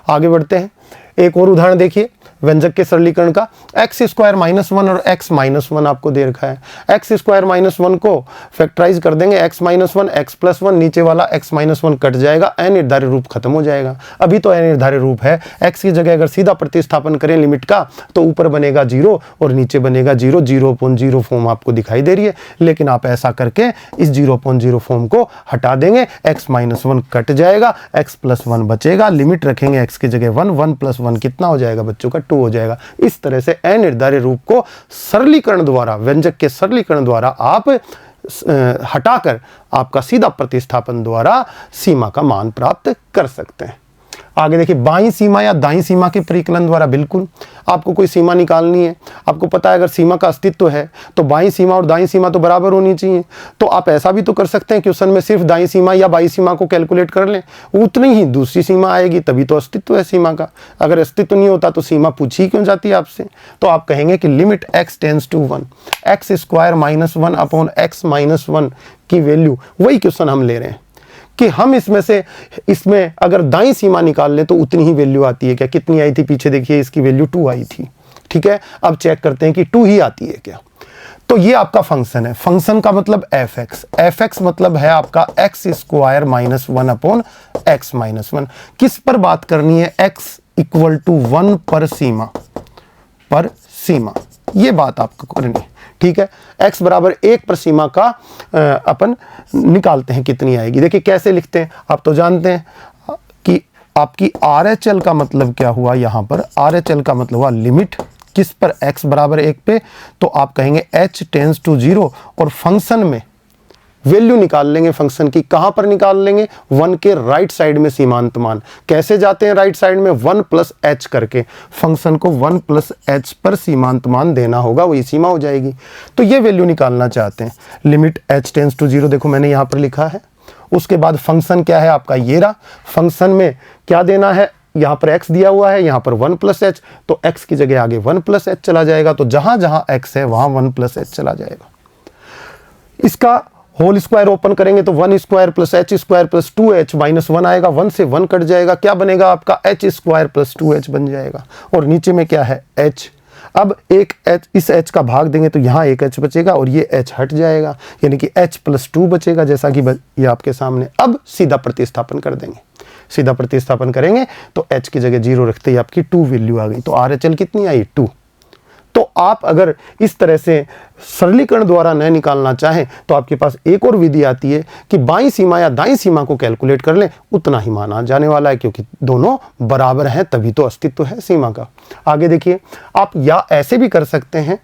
आगे बढ़ते हैं, एक और उदाहरण देखिए व्यंजक के सरलीकरण का। x स्क्वायर माइनस 1 और x माइनस 1 आपको दे रखा है। x स्क्वायर माइनस 1 को फैक्टराइज कर देंगे, x माइनस 1 x प्लस 1, नीचे वाला x माइनस 1 कट जाएगा, अनिर्धारित रूप खत्म हो जाएगा। अभी तो अनिर्धारित रूप है, x की जगह अगर सीधा प्रतिस्थापन करें लिमिट का तो ऊपर बनेगा 0 और नीचे बनेगा 0, 0/0 फॉर्म आपको दिखाई दे रही है। लेकिन आप ऐसा करके इस 0/0 फॉर्म को हटा देंगे, x माइनस 1 कट जाएगा, x प्लस 1 बचेगा, लिमिट रखेंगे x की जगह 1, 1 प्लस 1 कितना हो जाएगा बच्चों का 2 हो जाएगा। इस तरह से अनिर्धारित रूप को सरलीकरण द्वारा, व्यंजक के सरलीकरण द्वारा आप हटाकर आपका सीधा प्रतिस्थापन द्वारा सीमा का मान प्राप्त कर सकते हैं। आगे देखिए, बाईं सीमा या दाईं सीमा के परिकलन द्वारा, बिल्कुल आपको कोई सीमा निकालनी है, आपको पता है अगर सीमा का अस्तित्व है तो बाईं सीमा और दाईं सीमा तो बराबर होनी चाहिए। तो आप ऐसा भी तो कर सकते हैं क्वेश्चन में सिर्फ दाईं सीमा या बाईं सीमा को कैलकुलेट कर लें, उतनी ही दूसरी सीमा आएगी, तभी तो अस्तित्व है सीमा का। अगर अस्तित्व नहीं होता तो सीमा पूछी क्यों जाती है आपसे। तो आप कहेंगे कि limit x tends to 1, x square minus 1/x minus 1 की वैल्यू, वही क्वेश्चन हम ले रहे हैं कि हम इसमें अगर दाईं सीमा निकाल लें तो उतनी ही वैल्यू आती है क्या, कितनी आई थी पीछे देखिए, इसकी वैल्यू 2 आई थी। ठीक है, अब चेक करते हैं कि 2 ही आती है क्या। तो ये आपका फंक्शन है, फंक्शन का मतलब fx मतलब है आपका x square minus 1/x minus 1। किस पर बात करनी है, x इक्वल टू 1 पर सीमा, ये बात आपको करनी है। ठीक है, x बराबर 1 पर सीमा का अपन निकालते हैं कितनी आएगी। देखिए कैसे लिखते हैं, आप तो जानते हैं कि आपकी RHL का मतलब क्या हुआ, यहां पर RHL का मतलब हुआ लिमिट किस पर, x बराबर 1 पे, तो आप कहेंगे h टेंड्स टू 0 और फंक्शन में वैल्यू निकाल लेंगे। फंक्शन की कहां पर निकाल लेंगे, 1 के राइट साइड में सीमांत मान। कैसे जाते हैं राइट साइड में, 1 प्लस h करके फंक्शन को 1 प्लस h पर सीमांत मान देना होगा, वही सीमा हो जाएगी। तो ये वैल्यू निकालना चाहते हैं, लिमिट h टेंड्स टू 0, देखो मैंने यहां पर लिखा है। उसके बाद फंक्शन क्या है आपका, ये रहा। फंक्शन में क्या देना है, यहां पर x दिया हुआ है, यहां पर 1 प्लस h, तो x की जगह आगे 1 प्लस h चला जाएगा, तो जहां जहां x है वहां 1 प्लस h चला जाएगा। इसका होल स्क्वायर ओपन करेंगे तो 1 square plus h square plus 2h minus 1 आएगा, 1 से 1 कट जाएगा, क्या बनेगा आपका h स्क्वायर प्लस 2h बन जाएगा। और नीचे में क्या है, h। अब एक h, इस h का भाग देंगे तो यहाँ एक h बचेगा और ये h हट जाएगा, यानी कि h प्लस 2 बचेगा, जैसा कि ये आपके सामने। अब सीधा प्रतिस्थापन कर देंगे, सीधा प्रतिस्थापन करेंगे तो h की जगह 0 रखते ही आपकी 2 वैल्यू आ गई। तो RHL कितनी आई, 2। तो आप अगर इस तरह से सरलीकरण द्वारा न निकालना चाहें तो आपके पास एक और विधि आती है कि बाईं सीमा या दाईं सीमा को कैलकुलेट कर लें, उतना ही माना जाने वाला है, क्योंकि दोनों बराबर हैं तभी तो अस्तित्व है सीमा का। आगे देखिए, आप या ऐसे भी कर सकते हैं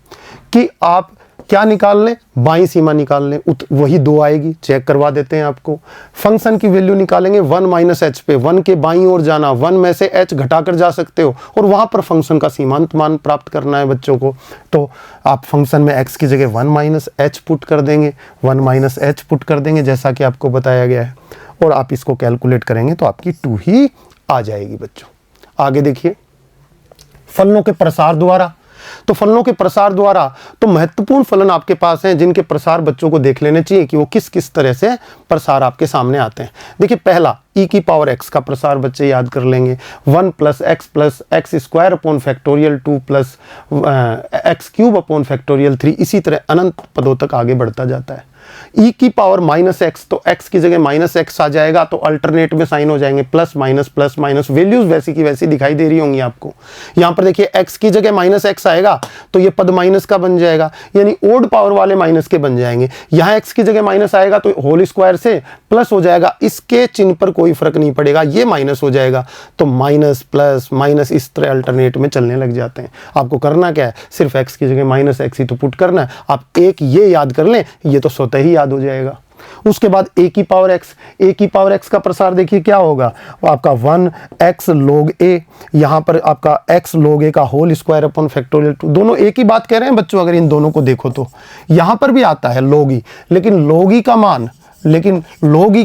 कि आप क्या निकाल लें, बाईं सीमा निकाल लें, वही 2 आएगी। चेक करवा देते हैं आपको। फंक्शन की वैल्यू निकालेंगे 1 माइनस h पे, 1 के बाईं ओर जाना, 1 में से h घटाकर जा सकते हो और वहां पर फंक्शन का सीमांत मान प्राप्त करना है बच्चों को। तो आप फंक्शन में x की जगह 1 माइनस h पुट कर देंगे, 1 माइनस h पुट कर देंगे जैसा कि आपको बताया गया है, और आप इसको कैलकुलेट करेंगे तो आपकी 2 ही आ जाएगी बच्चों। आगे देखिए, फलनों के प्रसार द्वारा तो फलनों के प्रसार द्वारा तो महत्वपूर्ण फलन आपके पास हैं जिनके प्रसार बच्चों को देख लेने चाहिए कि वो किस किस तरह से प्रसार आपके सामने आते हैं। देखिए पहला e की पावर x का प्रसार बच्चे याद कर लेंगे 1 plus x square upon factorial 2 plus x cube upon factorial 3, इसी तरह अनंत पदों तक आगे बढ़ता जाता है। e की पावर माइनस एक्स, तो x की जगह माइनस एक्स आ जाएगा, तो अल्टरनेट में साइन हो जाएंगे प्लस माइनस, वैल्यूज वैसी की वैसी दिखाई दे रही होंगी आपको। यहां पर देखिए x की जगह माइनस एक्स आएगा तो ये पद माइनस का बन जाएगा, यानी ओड पावर वाले माइनस के बन जाएंगे। यहां x की जगह माइनस आएगा तो होल स्क्वायर से प्लस हो जाएगा, इसके चिन्ह पर कोई फर्क नहीं पड़ेगा, ये माइनस हो जाएगा, तो माइनस प्लस माइनस इस तरह अल्टरनेट में चलने लग जाते हैं। आपको करना क्या है, सिर्फ x की जगह माइनस एक्स ही तो पुट करना है। आप एक ये याद कर लें, ये तो स्वतः ही याद हो जाएगा। उसके बाद a की पावर x का प्रसार देखिए क्या होगा, वो आपका 1x log a, यहां पर आपका x log a का होल स्क्वायर अपॉन फैक्टोरियल 2, दोनों एक ही बात कह रहे हैं बच्चों। अगर इन दोनों को देखो तो यहां पर भी आता है log e, लेकिन log e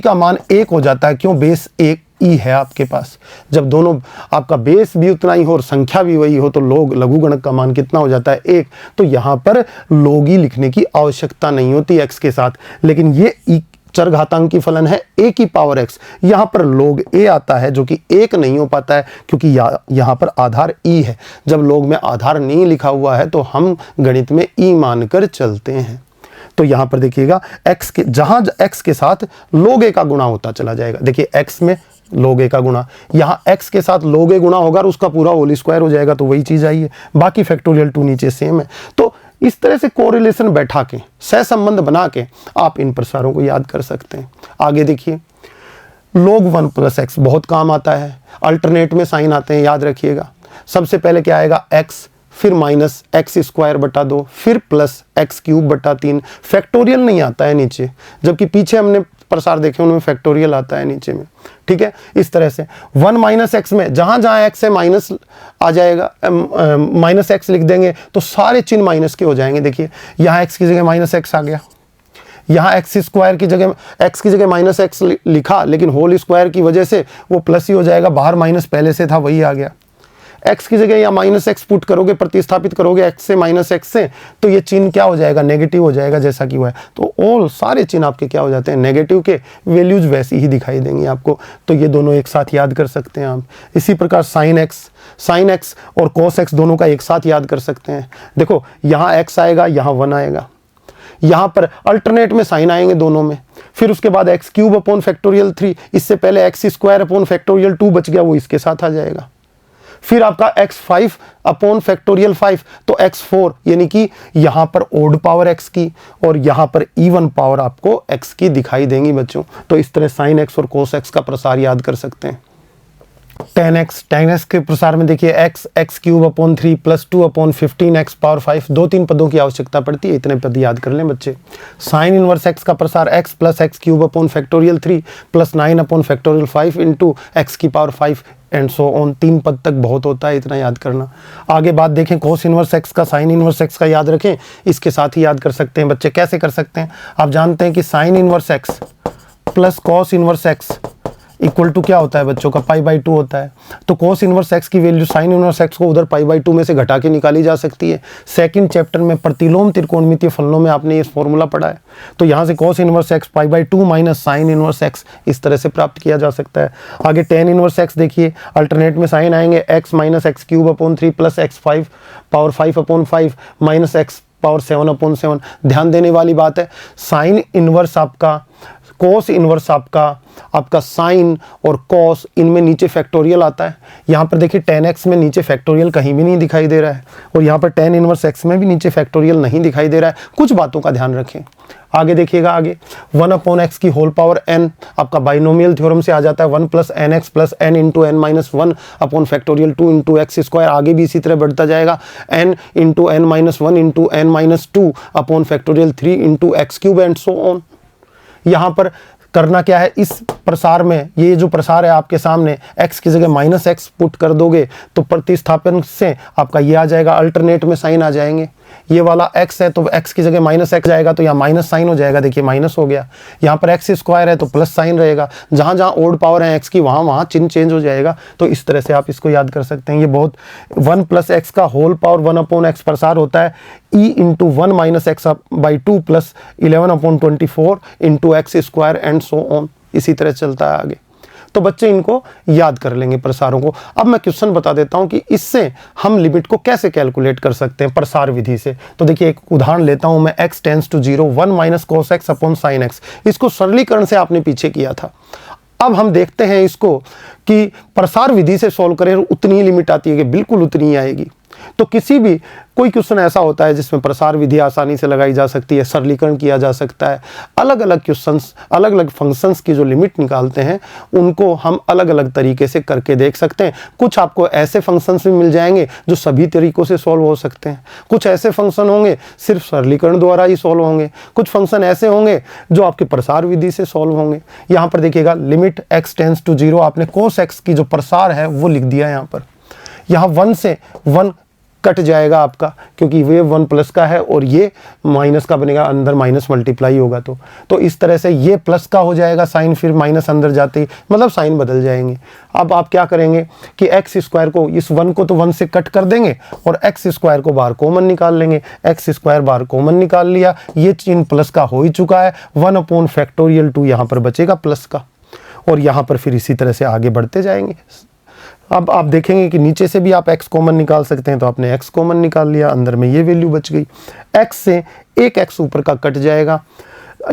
का मान 1 हो जाता है, क्यों, बेस 1 ई है आपके पास। जब दोनों आपका बेस भी उतना ही हो और संख्या भी वही हो तो लघुगणक का मान कितना हो जाता है, 1। तो यहाँ पर लोगी लिखने की आवश्यकता नहीं होती x के साथ, लेकिन ये चरघातांकी फलन है a की पावर x, यहाँ पर log a आता है जो कि 1 नहीं हो पाता है क्योंकि यहाँ पर आधार e है। जब log में आधार नहीं लिखा हुआ है तो हम गणित में e मानकर चलते हैं। तो यहां पर देखिएगा जहां x के साथ log a का गुणा होता चला जाएगा। देखिए x में log a का गुणा, यहां x के साथ log a गुणा होगा और उसका पूरा होल स्क्वायर हो जाएगा, तो वही चीज आई है। बाकी फैक्टोरियल 2 नीचे सेम है। तो इस तरह से कोरिलेशन बैठा के, सहसंबंध बना के आप इन प्रसारों को याद कर सकते हैं। आगे देखिए log 1 प्लस एक्स बहुत काम आता है, अल्टरनेट में साइन आते हैं, याद रखिएगा। सबसे पहले क्या आएगा, x, फिर माइनस एक्स स्क्वायर बटा 2, फिर प्लस एक्स क्यूब बटा 3। फैक्टोरियल नहीं आता है नीचे, जबकि पीछे हमने प्रसार देखे उनमें फैक्टोरियल आता है नीचे में, ठीक है। इस तरह से 1 माइनस एक्स में जहां जहां एक्स है माइनस आ जाएगा, माइनस एक्स लिख देंगे तो सारे चिन्ह माइनस के हो जाएंगे। देखिए यहाँ एक्स की जगह माइनस एक्स आ गया, यहाँ एक्स स्क्वायर की जगह एक्स की जगह माइनस एक्स लिखा, लेकिन होल स्क्वायर की वजह से वो प्लस ही हो जाएगा, बाहर माइनस पहले से था वही आ गया। x की जगह या माइनस एक्स पुट करोगे, प्रतिस्थापित करोगे x से माइनस एक्स से, तो ये चिन्ह क्या हो जाएगा, नेगेटिव हो जाएगा, जैसा कि हुआ है। तो ऑल सारे चिन्ह आपके क्या हो जाते हैं, नेगेटिव के, वैल्यूज वैसी ही दिखाई देंगी आपको। तो ये दोनों एक साथ याद कर सकते हैं आप। इसी प्रकार साइन एक्स और कॉस एक्स दोनों का एक साथ याद कर सकते हैं। देखो यहाँ x आएगा, यहाँ 1 आएगा, यहाँ पर अल्टरनेट में साइन आएंगे दोनों में, फिर उसके बाद एक्स क्यूब अपॉन फैक्टोरियल 3, इससे पहले एक्स स्क्वायर अपॉन फैक्टोरियल 2 बच गया, वो इसके साथ आ जाएगा। फिर आपका x5 अपॉन फैक्टोरियल 5, तो x4, यानी कि यहां पर ओड पावर x की और यहां पर इवन पावर आपको x की दिखाई देंगी बच्चों। तो इस तरह साइन x और कोस x का प्रसार याद कर सकते हैं। tan x के प्रसार में देखिए x cube upon 3 plus 2 upon 15x power 5, 2-3 पदों की आवश्यकता पड़ती है, इतने पद याद कर लें बच्चे। साइन इनवर्स x का प्रसार x plus x cube upon factorial 3 plus 9 upon factorial 5 into x की पावर 5 एंड सो ऑन, 3 पद तक बहुत होता है, इतना याद करना। आगे बात देखें कोस इनवर्स x का, साइन इनवर्स x का याद रखें, इसके साथ ही याद कर सकते हैं बच्चे। कैसे कर सकते हैं, आप जानते हैं कि sine inverse x plus cos inverse x equal to क्या होता है बच्चों का, π/2 होता है। तो कोस इनवर्स x की वैल्यू साइन इनवर्स x को उधर π/2 में से घटा के निकाली जा सकती है। सेकंड चैप्टर में प्रतिलोम त्रिकोणमितीय फलनों में आपने ये फॉर्मूला पढ़ा है। तो यहाँ से cos inverse x π/2 minus sine inverse x इस तरह से प्राप्त किया जा सकता है। आगे टेन इनवर्स x देखिए, अल्टरनेट में साइन आएंगे x minus x cube upon 3 plus x5 power 5 upon 5 minus x power 7 upon 7। ध्यान देने वाली बात है, साइन इनवर्स आपका, कोस इनवर्स आपका साइन और कॉस, इनमें नीचे फैक्टोरियल आता है। यहाँ पर देखिए tan x में नीचे फैक्टोरियल कहीं भी नहीं दिखाई दे रहा है, और यहाँ पर tan इनवर्स x में भी नीचे फैक्टोरियल नहीं दिखाई दे रहा है। कुछ बातों का ध्यान रखें। आगे देखिएगा, आगे 1 अपॉन एक्स की होल पावर n आपका बाइनोमियल थ्योरम से आ जाता है 1 plus n x plus n into n minus 1 upon factorial 2 into x square. आगे भी इसी तरह बढ़ता जाएगा, n into n minus 1 into n minus 2 upon factorial 3 into x cube and so on. यहाँ पर करना क्या है, इस प्रसार में, ये जो प्रसार है आपके सामने, x की जगह माइनस एक्स पुट कर दोगे तो प्रतिस्थापन से आपका ये आ जाएगा, अल्टरनेट में साइन आ जाएंगे। ये वाला x है तो x की जगह माइनस एक्स जाएगा तो यहाँ माइनस साइन हो जाएगा, देखिए माइनस हो गया। यहाँ पर x स्क्वायर है तो प्लस साइन रहेगा, जहाँ जहाँ ओड पावर है x की वहाँ वहाँ चिन्ह चेंज हो जाएगा। तो इस तरह से आप इसको याद कर सकते हैं। ये बहुत 1 प्लस एक्स का होल पावर 1/x प्रसार होता है e into 1 minus x by 2 plus 11/24 into x square and so on, इसी तरह चलता है आगे। तो बच्चे इनको याद कर लेंगे प्रसारों को। अब मैं क्वेश्चन बता देता हूं कि इससे हम लिमिट को कैसे कैलकुलेट कर सकते हैं प्रसार विधि से। तो देखिए एक उदाहरण लेता हूं मैं, x tends to 0 1 minus cos x upon sin x। इसको सरलीकरण से आपने पीछे किया था। अब हम देखते हैं इसको कि प्रसार विधि से सॉल्व करें उतनी ही लिमिट आती है कि बिल्कुल उतनी ही आएगी। तो किसी भी कोई क्वेश्चन ऐसा होता है जिसमें प्रसार विधि आसानी से लगाई जा सकती है, सरलीकरण किया जा सकता है। अलग अलग क्वेश्चंस, अलग अलग फंक्शंस की जो लिमिट निकालते हैं उनको हम अलग अलग तरीके से करके देख सकते हैं। कुछ आपको ऐसे फंक्शंस भी मिल जाएंगे जो सभी तरीकों से सॉल्व हो सकते हैं, कुछ ऐसे फंक्शन होंगे सिर्फ सरलीकरण द्वारा ही सॉल्व होंगे, कुछ फंक्शन ऐसे होंगे जो आपके प्रसार विधि से सॉल्व होंगे। यहाँ पर देखिएगा लिमिट x टेंड्स टू 0, आपने cos x की जो प्रसार है वो लिख दिया यहाँ पर। यहाँ 1 से 1 कट जाएगा आपका, क्योंकि ये 1 प्लस का है और ये माइनस का बनेगा, अंदर माइनस मल्टीप्लाई होगा तो इस तरह से ये प्लस का हो जाएगा साइन, फिर माइनस अंदर जाते ही मतलब साइन बदल जाएंगे। अब आप क्या करेंगे कि एक्स स्क्वायर को, इस 1 को तो 1 से कट कर देंगे और एक्स स्क्वायर को बाहर कॉमन निकाल लेंगे। एक्स स्क्वायर बाहर कॉमन निकाल लिया, ये चिन्ह प्लस का हो ही चुका है, 1/2 यहाँ पर बचेगा प्लस का, और यहाँ पर फिर इसी तरह से आगे बढ़ते जाएंगे। अब आप देखेंगे कि नीचे से भी आप x कॉमन निकाल सकते हैं, तो आपने x कॉमन निकाल लिया, अंदर में ये वैल्यू बच गई। x से एक x ऊपर का कट जाएगा,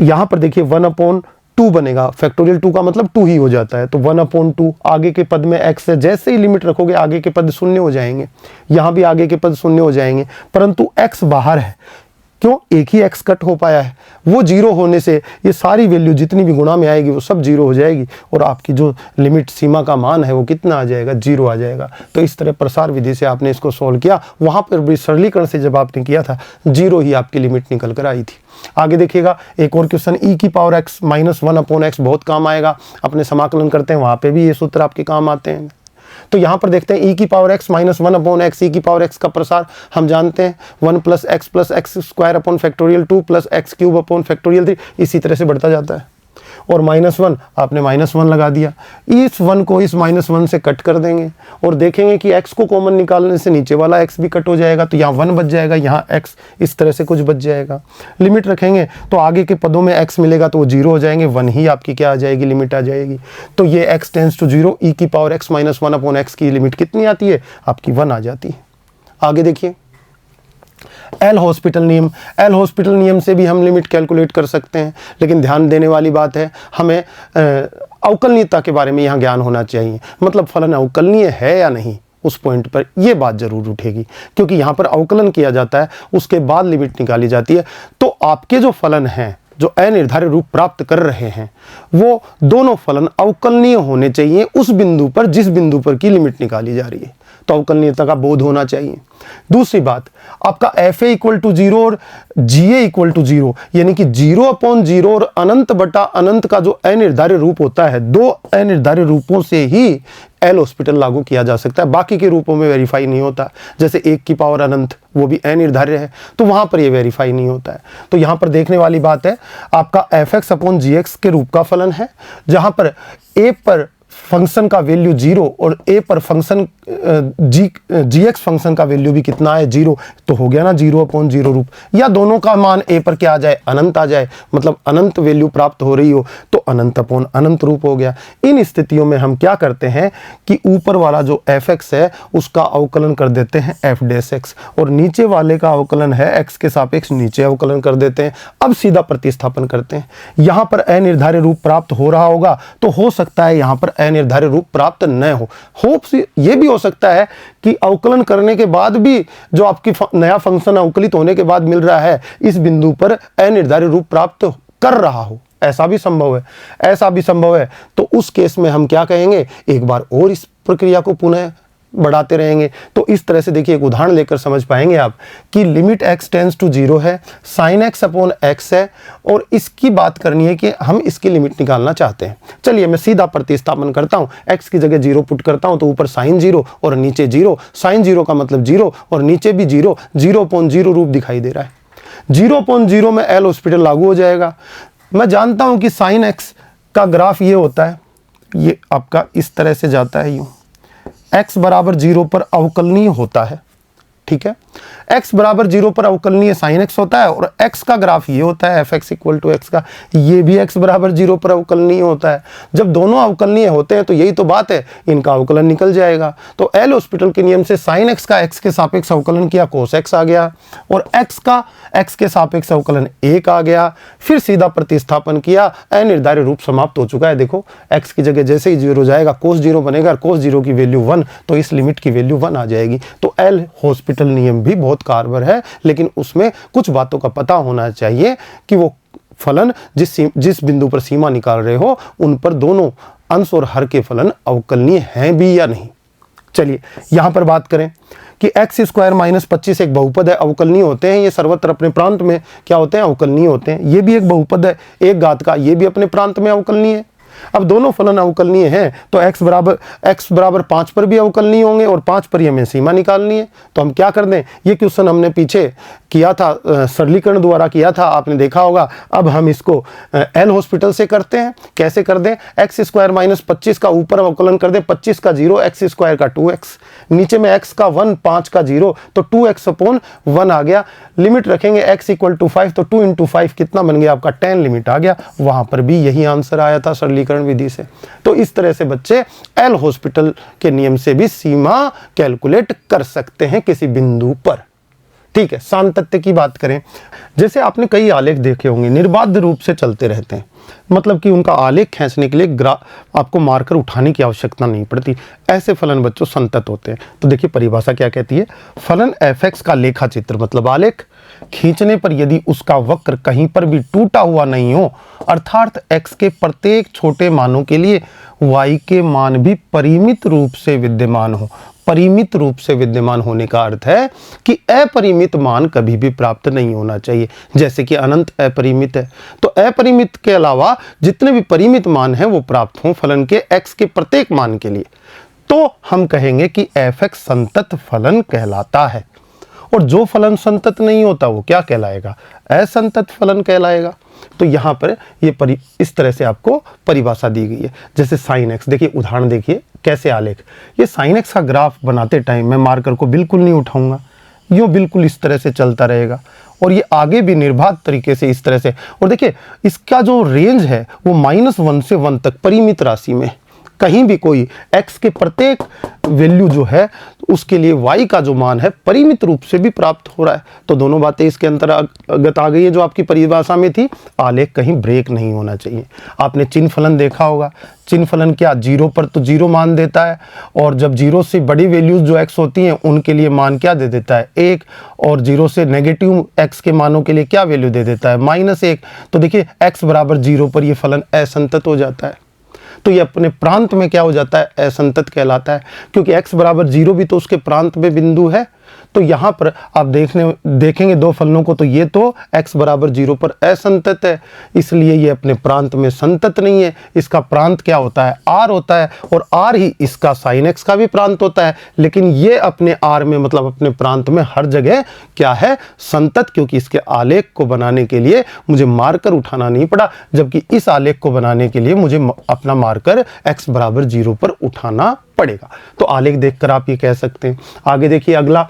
यहाँ पर देखिए 1/2 बनेगा, फैक्टोरियल 2 का मतलब 2 ही हो जाता है, तो 1/2 आगे के पद में x है, जैसे ही लिमिट रखोगे आगे के पद शून्य हो जाएंगे, यहाँ भी आगे के पद शून्य हो जाएंगे, परंतु x बाहर है, क्यों, एक ही x कट हो पाया है, वो 0 होने से ये सारी वैल्यू जितनी भी गुणा में आएगी वो सब 0 हो जाएगी और आपकी जो लिमिट सीमा का मान है वो कितना आ जाएगा, 0 आ जाएगा। तो इस तरह प्रसार विधि से आपने इसको सॉल्व किया, वहाँ पर भी सरलीकरण से जब आपने किया था 0 ही आपकी लिमिट निकल कर आई थी। आगे देखिएगा एक और क्वेश्चन, e की पावर x माइनस 1/x बहुत काम आएगा, अपने समाकलन करते हैं वहाँ पर भी ये सूत्र आपके काम आते हैं। तो यहाँ पर देखते हैं e की power x minus 1/x, e की पावर x का प्रसार हम जानते हैं 1 plus x square upon factorial 2 plus x cube upon factorial 3, इसी तरह से बढ़ता जाता है। और -1 आपने -1 लगा दिया, इस 1 को इस -1 से कट कर देंगे और देखेंगे कि x को कॉमन निकालने से नीचे वाला x भी कट हो जाएगा, तो यहाँ 1 बच जाएगा, यहाँ x इस तरह से कुछ बच जाएगा। लिमिट रखेंगे तो आगे के पदों में x मिलेगा तो वो 0 हो जाएंगे, 1 ही आपकी क्या आ जाएगी, लिमिट आ जाएगी। तो ये x टेंड्स टू 0 e की पावर x माइनस 1/x की लिमिट कितनी आती है, आपकी 1 आ जाती है। आगे देखिए एल हॉस्पिटल नियम, एल हॉस्पिटल नियम से भी हम लिमिट कैलकुलेट कर सकते हैं, लेकिन ध्यान देने वाली बात है हमें अवकलनीयता के बारे में यहाँ ज्ञान होना चाहिए, मतलब फलन अवकलनीय है या नहीं, उस पॉइंट पर ये बात जरूर उठेगी, क्योंकि यहाँ पर अवकलन किया जाता है उसके बाद लिमिट निकाली जाती है। तो आपके जो फलन हैं जो अनिर्धारित रूप प्राप्त कर रहे हैं वो दोनों फलन अवकलनीय होने चाहिए उस बिंदु पर जिस बिंदु पर की लिमिट निकाली जा रही है, तो अवकलनीयता का बोध होना चाहिए। दूसरी बात, आपका fa इक्वल टू 0 और ga इक्वल टू 0, यानी कि 0/0 और अनंत बटा अनंत का जो अनिर्धारित रूप होता है, दो अनिर्धारित रूपों से ही एल हॉस्पिटल लागू किया जा सकता है, बाकी के रूपों में वेरीफाई नहीं होता। जैसे 1 की पावर अनंत वो भी अनिर्धारित है, तो वहां पर ये वेरीफाई नहीं होता है। तो यहां पर देखने वाली बात है, आपका fx/gx के रूप का फलन है, जहां पर a पर फंक्शन का वैल्यू 0 और a पर फंक्शन gx फंक्शन का वैल्यू भी कितना है, 0, तो हो गया ना 0/0 रूप, या दोनों का मान a पर क्या आ जाए, अनंत आ जाए, मतलब अनंत वैल्यू प्राप्त हो रही हो तो अनंत रूप हो गया। इन स्थितियों में हम क्या करते हैं कि ऊपर वाला जो fx है उसका अवकलन कर देते हैं f' और नीचे वाले का अवकलन है x के सापेक्ष नीचे अवकलन कर देते हैं। अब सीधा प्रतिस्थापन करते हैं, यहाँ पर अनिर्धारित रूप प्राप्त हो रहा होगा तो हो सकता है यहाँ पर अनिर्धारित रूप प्राप्त न हो, ये भी हो सकता है कि अवकलन करने के बाद भी जो आपकी नया फंक्शन अवकलित होने के बाद मिल रहा है इस बिंदु पर अनिर्धारित रूप प्राप्त कर रहा हो, ऐसा भी संभव है। तो उस केस में हम क्या कहेंगे, एक बार और इस प्रक्रिया को पुनः बढ़ाते रहेंगे। तो इस तरह से देखिए एक उदाहरण लेकर समझ पाएंगे आप कि लिमिट x टेंड्स टू 0 है, साइन x अपॉन x है, और इसकी बात करनी है कि हम इसकी लिमिट निकालना चाहते हैं। चलिए मैं सीधा प्रतिस्थापन करता हूं, x की जगह 0 पुट करता हूं तो ऊपर साइन 0 और नीचे 0, साइन 0 का मतलब 0 और नीचे भी 0, 0/0 रूप दिखाई दे रहा है। 0/0 में एल हॉस्पिटल लागू हो जाएगा। मैं जानता हूं कि साइन x का ग्राफ ये होता है, ये आपका इस तरह से जाता है, यूं x बराबर 0 पर अवकलनीय होता है, ठीक है। x बराबर 0 पर अवकलनीय साइन x होता है, और x का ग्राफ ये होता है fx इक्वल टू x का, ये भी x बराबर 0 पर अवकलनीय होता है। जब दोनों अवकलनीय होते हैं तो यही तो बात है, इनका अवकलन निकल जाएगा। तो एल हॉस्पिटल के नियम से साइन x का x के सापेक्ष अवकलन किया, कोस x आ गया, और x का x के सापेक्ष अवकलन 1 आ गया। फिर सीधा प्रतिस्थापन किया, अनिर्धारित रूप समाप्त हो चुका है। देखो x की जगह जैसे ही 0 जाएगा कोस 0 बनेगा, कोस 0 की वैल्यू 1, तो इस लिमिट की वैल्यू 1 आ जाएगी। तो एल हॉस्पिटल नियम भी बहुत कारगर है, लेकिन उसमें कुछ बातों का पता होना चाहिए कि वो फलन जिस बिंदु पर सीमा निकाल रहे हो उन पर दोनों अंश और हर के फलन अवकलनीय हैं भी या नहीं। चलिए यहां पर बात करें कि x स्क्वायर माइनस 25 एक बहुपद है, अवकलनीय होते हैं ये सर्वत्र अपने प्रांत में क्या होते हैं, अवकलनीय होते हैं। ये भी एक बहुपद है एक घात का, ये भी अपने प्रांत में अवकलनीय है। अब दोनों फलन अवकलनीय हैं तो x बराबर 5 पर भी अवकलनीय होंगे, और 5 पर ही हमें सीमा निकालनी है। तो हम क्या कर दें, ये क्वेश्चन हमने पीछे किया था, सरलीकरण द्वारा किया था, आपने देखा होगा। अब हम इसको एल हॉस्पिटल से करते हैं। कैसे कर दें, x स्क्वायर माइनस 25 का ऊपर अवकलन कर दें, 25 का 0, x स्क्वायर का 2x, नीचे में x का 1, 5 का 0, तो 2x अपॉन 1 आ गया। लिमिट रखेंगे x इक्वल टू 5, तो 2 × 5 कितना बन गया आपका 10 लिमिट आ गया। वहां पर भी यही आंसर आया था सरलीकरण विधि से। तो इस तरह से बच्चे एल हॉस्पिटल के नियम से भी सीमा कैलकुलेट कर सकते हैं किसी बिंदु पर, ठीक है। सातत्य की बात करें, जैसे आपने कई आलेख देखे होंगे निर्बाध रूप से चलते रहते हैं, मतलब कि उनका आलेख खींचने के लिए आपको मार्कर उठाने की आवश्यकता नहीं पड़ती। ऐसे फलन बच्चों संतत होते हैं। तो देखिए परिभाषा क्या कहती है, फलन fx का लेखा चित्र मतलब आलेख खींचने पर यदि उसका वक्र कहीं पर भी टूटा हुआ नहीं हो, अर्थात x के प्रत्येक छोटे मानों के लिए y के मान भी परिमित रूप से विद्यमान हो। परिमित रूप से विद्यमान होने का अर्थ है कि अपरिमित मान कभी भी प्राप्त नहीं होना चाहिए, जैसे कि अनंत अपरिमित है। तो अपरिमित के अलावा जितने भी परिमित मान हैं वो प्राप्त हों फलन के x के प्रत्येक मान के लिए, तो हम कहेंगे कि fx संतत फलन कहलाता है। और जो फलन संतत नहीं होता वो क्या कहलाएगा, असंतत फलन कहलाएगा। तो यहाँ पर ये इस तरह से आपको परिभाषा दी गई है। जैसे साइन x, देखिए उदाहरण देखिए कैसे आलेख, ये साइन x का ग्राफ बनाते टाइम मैं मार्कर को बिल्कुल नहीं उठाऊंगा, यूँ बिल्कुल इस तरह से चलता रहेगा, और ये आगे भी निर्बाध तरीके से इस तरह से। और देखिए इसका जो रेंज है वो -1 से 1 तक परिमित राशि में, कहीं भी कोई x के प्रत्येक वैल्यू जो है उसके लिए y का जो मान है परिमित रूप से भी प्राप्त हो रहा है। तो दोनों बातें इसके अंतर्गत आ गई है जो आपकी परिभाषा में थी। आलेख कहीं ब्रेक नहीं होना चाहिए। आपने चिन्ह फलन देखा होगा, चिन्ह फलन क्या 0 पर तो 0 मान देता है, और जब 0 से बड़ी वैल्यूज जो x होती हैं उनके लिए मान क्या दे देता है 1, और 0 से नेगेटिव x के मानों के लिए क्या वैल्यू दे देता है -1। तो देखिए x बराबर 0 पर ये फलन असंतत हो जाता है। तो ये अपने प्रांत में क्या हो जाता है, असंतत कहलाता है, क्योंकि x बराबर 0 भी तो उसके प्रांत में बिंदु है। तो यहाँ पर आप देखेंगे दो फलनों को, तो ये तो x बराबर 0 पर असंतत है, इसलिए ये अपने प्रांत में संतत नहीं है। इसका प्रांत क्या होता है, r होता है, और r ही इसका sin x का भी प्रांत होता है। लेकिन ये अपने r में मतलब अपने प्रांत में हर जगह क्या है, संतत, क्योंकि इसके आलेख को बनाने के लिए मुझे मार्कर उठाना नहीं पड़ा, जबकि इस आलेख को बनाने के लिए मुझे अपना मार्कर x बराबर 0 पर उठाना पड़ेगा। तो आलेख देखकर आप ये कह सकते हैं। आगे देखिए अगला,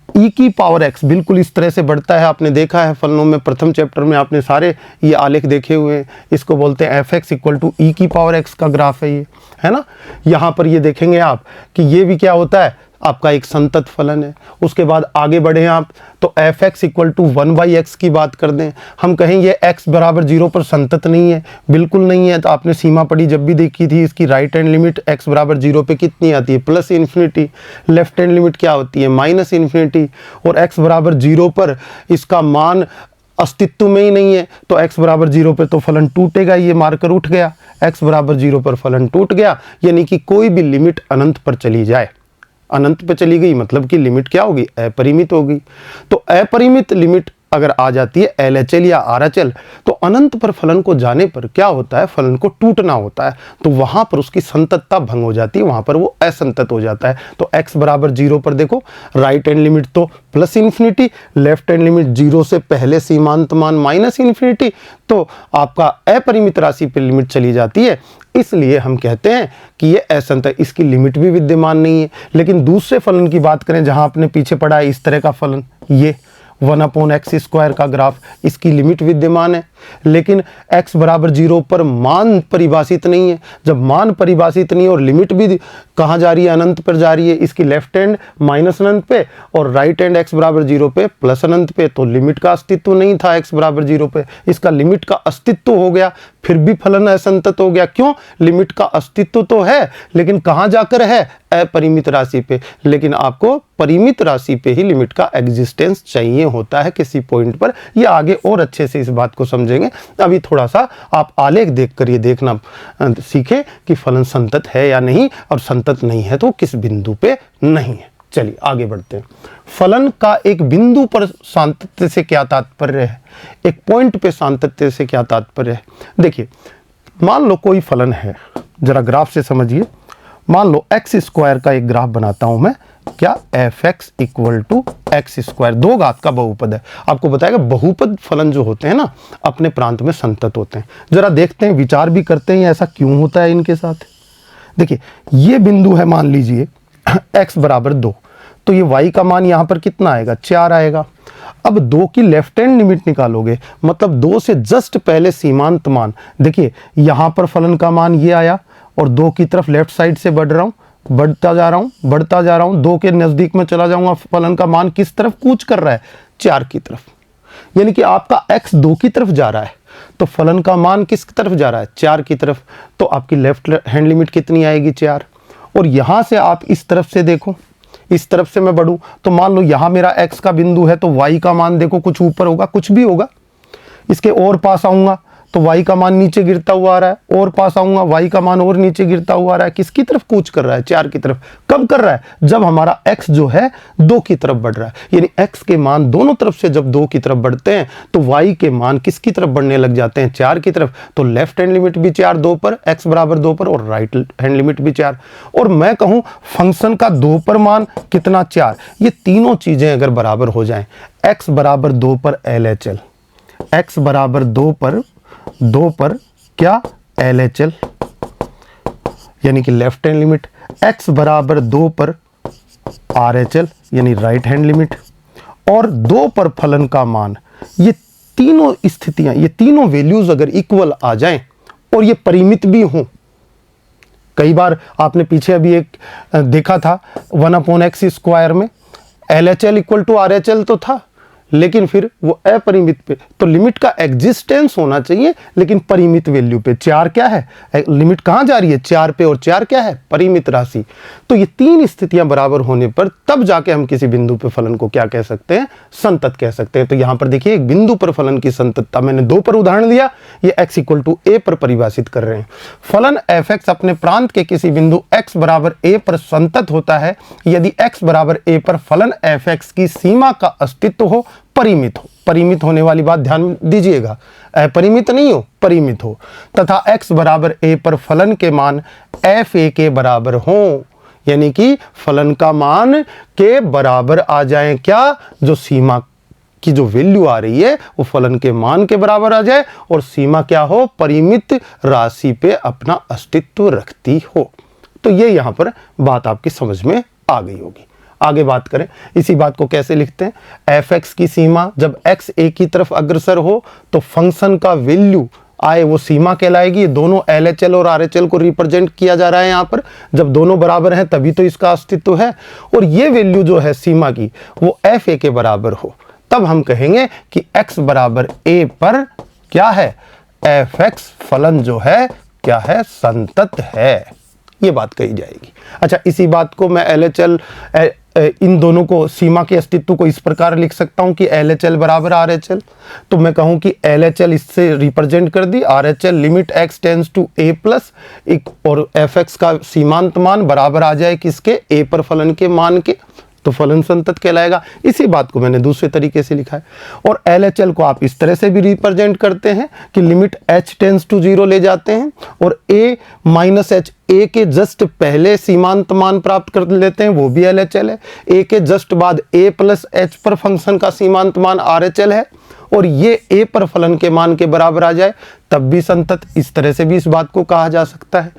e की पावर x बिल्कुल इस तरह से बढ़ता है। आपने देखा है फलनों में, प्रथम चैप्टर में आपने सारे ये आलेख देखे हुए हैं। इसको बोलते हैं fx इक्वल टू e की पावर x का ग्राफ है ये, है ना। यहाँ पर ये देखेंगे आप कि ये भी क्या होता है, आपका एक संतत फलन है। उसके बाद आगे बढ़े आप तो fx इक्वल टू 1/x की बात कर दें, हम कहेंगे x बराबर 0 पर संतत नहीं है, बिल्कुल नहीं है। तो आपने सीमा पड़ी जब भी देखी थी, इसकी राइट हैंड लिमिट x बराबर 0 पे कितनी आती है, +∞। लेफ्ट हैंड लिमिट क्या होती है, -∞। और x बराबर 0 पर इसका मान अस्तित्व में ही नहीं है, तो x बराबर 0 पर तो फलन टूटेगा। ये मार्कर उठ गया, x बराबर 0 पर फलन टूट गया, यानी कि कोई भी लिमिट अनंत पर चली जाए, अनंत पे चली गई, मतलब कि लिमिट क्या होगी, अपरिमित होगी। तो अपरिमित लिमिट अगर आ जाती है LHL या RHL, तो अनंत पर फलन को जाने पर क्या होता है, फलन को टूटना होता है, तो वहां पर उसकी संततता भंग हो जाती है, वहां पर वो असंतत हो जाता है। तो x बराबर 0 पर देखो राइट हैंड लिमिट तो plus infinity, left hand limit 0 से पहले सीमांत मान माइनस इन्फिनिटी, तो आपका अपरिमित राशि पर लिमिट चली जाती है। इसलिए हम कहते हैं कि ये असंतत, इसकी लिमिट भी विद्यमान नहीं है। लेकिन दूसरे फलन की बात करें जहां आपने पीछे पढ़ा है इस तरह का फलन, ये 1/x² का ग्राफ, इसकी लिमिट विद्यमान है, लेकिन x बराबर 0 पर मान परिभाषित नहीं है। जब मान परिभाषित नहीं है और लिमिट भी कहाँ जा रही है, अनंत पर जा रही है, इसकी लेफ्ट हैंड माइनस अनंत पे और राइट हैंड x बराबर 0 पे प्लस अनंत पे, तो लिमिट का अस्तित्व नहीं था x बराबर 0 पे, इसका लिमिट का अस्तित्व हो गया, फिर भी फलन असंतत हो गया। क्यों? लिमिट का अस्तित्व तो है लेकिन कहाँ जाकर है, अपरिमित राशि पे। लेकिन आपको परिमित राशि पे ही लिमिट का एग्जिस्टेंस चाहिए होता है किसी पॉइंट पर। ये आगे और अच्छे से इस बात को समझेंगे। अभी थोड़ा सा आप आलेख देखकर ये देखना सीखें कि फलन संतत है या नहीं, और संतत नहीं है तो किस बिंदु पे नहीं है। चलिए आगे बढ़ते हैं। फलन का एक बिंदु पर सातत्य से क्या तात्पर्य है, एक पॉइंट पे सातत्य से क्या तात्पर्य है। देखिए मान लो कोई फलन है, जरा ग्राफ से समझिए। मान लो x² का एक ग्राफ बनाता हूं मैं, क्या f(x) = x², 2 घात का बहुपद है। आपको बताएगा बहुपद फलन जो होते हैं ना अपने प्रांत में संतत होते हैं। जरा देखते हैं, विचार भी करते हैं ऐसा क्यों होता है इनके साथ। देखिए ये बिंदु है, मान लीजिए x बराबर 2, तो ये y का मान यहां पर कितना आएगा, 4 आएगा। अब 2 की लेफ्ट हैंड लिमिट निकालोगे, मतलब 2 से जस्ट पहले सीमांत मान, देखिए यहां पर फलन का मान ये आया और 2 की तरफ लेफ्ट साइड से बढ़ रहा हूं, बढ़ता जा रहा हूं, 2 के नजदीक में चला जाऊंगा, फलन का मान किस तरफ कूच कर रहा है, 4 की तरफ। यानी कि आपका x 2 की तरफ जा रहा है तो फलन का मान किस तरफ जा रहा है, 4 की तरफ। तो आपकी लेफ्ट हैंड लिमिट कितनी आएगी, 4। और यहां से आप इस तरफ से देखो, इस तरफ से मैं बढ़ूं तो मान लो यहां मेरा x का बिंदु है, तो y का मान देखो कुछ ऊपर होगा, कुछ भी होगा। इसके और पास आऊंगा तो y का मान नीचे गिरता हुआ आ रहा है, और पास आऊंगा y का मान और नीचे गिरता हुआ आ रहा है। किसकी तरफ कूच कर रहा है, 4 की तरफ। कब कर रहा है, जब हमारा x जो है 2 की तरफ बढ़ रहा है। यानी x के मान दोनों तरफ से जब 2 की तरफ बढ़ते हैं तो y के मान किसकी तरफ बढ़ने लग जाते हैं, 4 की तरफ। तो लेफ्ट हैंड लिमिट भी 4 2 पर, x बराबर 2 पर, और राइट हैंड लिमिट भी 4। और मैं कहूं फंक्शन का 2 पर मान कितना, 4। ये तीनों चीजें अगर बराबर हो जाएं, x बराबर 2 पर LHL, x बराबर 2 पर क्या, LHL, यानी कि लेफ्ट हैंड लिमिट, x बराबर 2 पर RHL यानी राइट हैंड लिमिट, और 2 पर फलन का मान। ये तीनों स्थितियां, ये तीनों वैल्यूज अगर इक्वल आ जाएं और ये परिमित भी हों। कई बार आपने पीछे अभी एक देखा था 1/x² में LHL = RHL तो था, लेकिन फिर वो अपरिमित पे, तो लिमिट का एग्जिस्टेंस होना चाहिए लेकिन परिमित वैल्यू पे। 4 क्या है, लिमिट कहां जा रही है, 4 पे, और 4 क्या है, परिमित राशि। तो ये तीन स्थितियां बराबर होने पर तब जाके हम किसी बिंदु पे फलन को क्या कह सकते हैं, संतत कह सकते हैं। तो यहां पर देखिए एक बिंदु पर फलन की संततता मैंने 2 पर उदाहरण दिया, ये x = a पर परिभाषित कर रहे हैं। फलन f(x) अपने प्रांत के किसी बिंदु x बराबर a पर संतत होता है यदि x बराबर a पर फलन f(x) की सीमा का अस्तित्व हो, परिमित हो। परिमित होने वाली बात ध्यान दीजिएगा, अपरिमित नहीं हो, परिमित हो, तथा x बराबर a पर फलन के मान fa के बराबर हो। यानी कि फलन का मान के बराबर आ जाए, क्या, जो सीमा की जो वैल्यू आ रही है वो फलन के मान के बराबर आ जाए, और सीमा क्या हो, परिमित राशि पे अपना अस्तित्व रखती हो। तो ये यहां पर बात आपकी समझ में आ गई होगी। आगे बात करें, इसी बात को कैसे लिखते हैं, f(x) की सीमा जब x a की तरफ अग्रसर हो तो फंक्शन का वैल्यू आए वो सीमा कहलाएगी। दोनों LHL और RHL को रिप्रेजेंट किया जा रहा है यहाँ पर, जब दोनों बराबर हैं तभी तो इसका अस्तित्व है। और ये वैल्यू जो है सीमा की वो fa के बराबर हो, तब हम कहेंगे कि x बराबर a पर क्या है, f(x) फलन जो है क्या है, संतत है। ये बात कही जाएगी। अच्छा, इसी बात को मैं LHL इन दोनों को, सीमा के अस्तित्व को इस प्रकार लिख सकता हूं कि LHL बराबर RHL। तो मैं कहूं कि LHL इससे रिप्रेजेंट कर दी, RHL limit x tends to a plus और fx का सीमांत मान बराबर आ जाए किसके, a पर फलन के मान के, तो फलन संतत कहलाएगा। इसी बात को मैंने दूसरे तरीके से लिखा है। और LHL को आप इस तरह से भी रिप्रेजेंट करते हैं कि लिमिट h टेंड्स टू 0 ले जाते हैं और a माइनस h, a के जस्ट पहले सीमांत मान प्राप्त कर लेते हैं, वो भी LHL है। a के जस्ट बाद a प्लस h पर फंक्शन का सीमांत मान RHL है और ये a पर फलन के मान के बराबर आ जाए तब भी संतत। इस तरह से भी इस बात को कहा जा सकता है।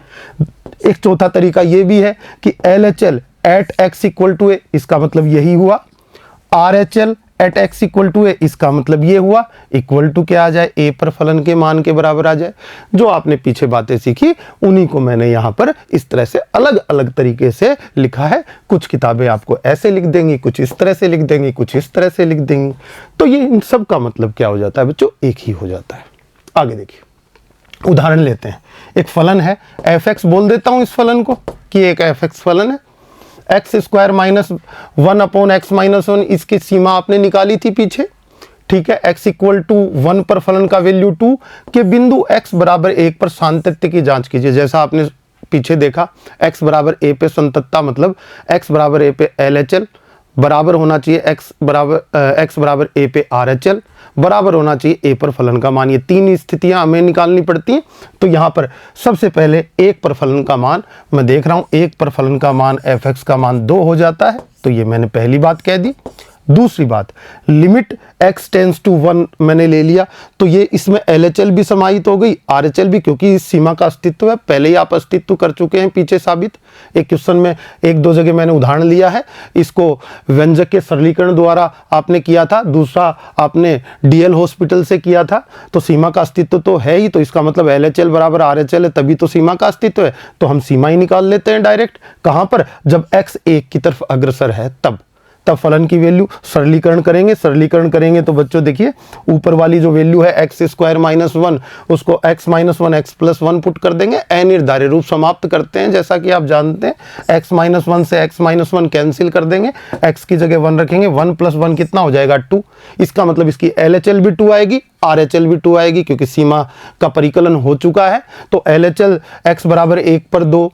एक चौथा तरीका ये भी है कि LHL at x equal to a, इसका मतलब यही हुआ। RHL at x equal to a, इसका मतलब ये हुआ इक्वल टू क्या आ जाए, a पर फलन के मान के बराबर आ जाए। जो आपने पीछे बातें सीखी उन्हीं को मैंने यहाँ पर इस तरह से अलग अलग तरीके से लिखा है। कुछ किताबें आपको ऐसे लिख देंगी, कुछ इस तरह से लिख देंगी, कुछ इस तरह से लिख देंगी। तो ये इन सब का मतलब क्या हो जाता है बच्चों, एक ही हो जाता है। आगे देखिए, उदाहरण लेते हैं। एक फलन है fx, बोल देता हूं इस फलन को कि एक fx फलन है। X square minus 1 upon x minus 1, इसकी सीमा आपने निकाली थी पीछे, ठीक है। x इक्वल टू 1 पर फलन का वैल्यू 2 के बिंदु x बराबर 1 पर सातत्य की जांच कीजिए। जैसा आपने पीछे देखा, x बराबर a पे संततता मतलब x बराबर a पे LHL बराबर होना चाहिए x बराबर a पे RHL बराबर होना चाहिए a पर फलन का मान। ये तीन स्थितियां हमें निकालनी पड़ती हैं। तो यहाँ पर सबसे पहले 1 पर फलन का मान मैं देख रहा हूँ, 1 पर फलन का मान fx का मान 2 हो जाता है। तो ये मैंने पहली बात कह दी। दूसरी बात, लिमिट x टेंड्स टू 1 मैंने ले लिया, तो ये इसमें LHL भी समाहित हो गई, RHL भी, क्योंकि इस सीमा का अस्तित्व है। पहले ही आप अस्तित्व कर चुके हैं पीछे साबित, एक क्वेश्चन में 1-2 जगह मैंने उदाहरण लिया है। इसको व्यंजक के सरलीकरण द्वारा आपने किया था, दूसरा आपने DL हॉस्पिटल से किया था। तो सीमा का अस्तित्व तो है ही, तो इसका मतलब LHL बराबर RHL है, तभी तो सीमा का अस्तित्व है। तो हम सीमा ही निकाल लेते हैं डायरेक्ट। कहाँ पर, जब x 1 की तरफ अग्रसर है तब फलन की वैल्यू सरलीकरण करेंगे तो बच्चों देखिए, ऊपर वाली जो वैल्यू है एक्स स्क्वायर माइनस 1, उसको x minus 1 x plus 1 put कर देंगे, अनिर्धारित रूप समाप्त करते हैं। जैसा कि आप जानते हैं x माइनस 1 से x माइनस 1 कैंसिल कर देंगे, x की जगह 1 रखेंगे, 1 प्लस 1 कितना हो जाएगा 2। इसका मतलब इसकी LHL भी 2 आएगी, RHL भी 2 आएगी, क्योंकि सीमा का परिकलन हो चुका है। तो LHL x बराबर 1 पर 2,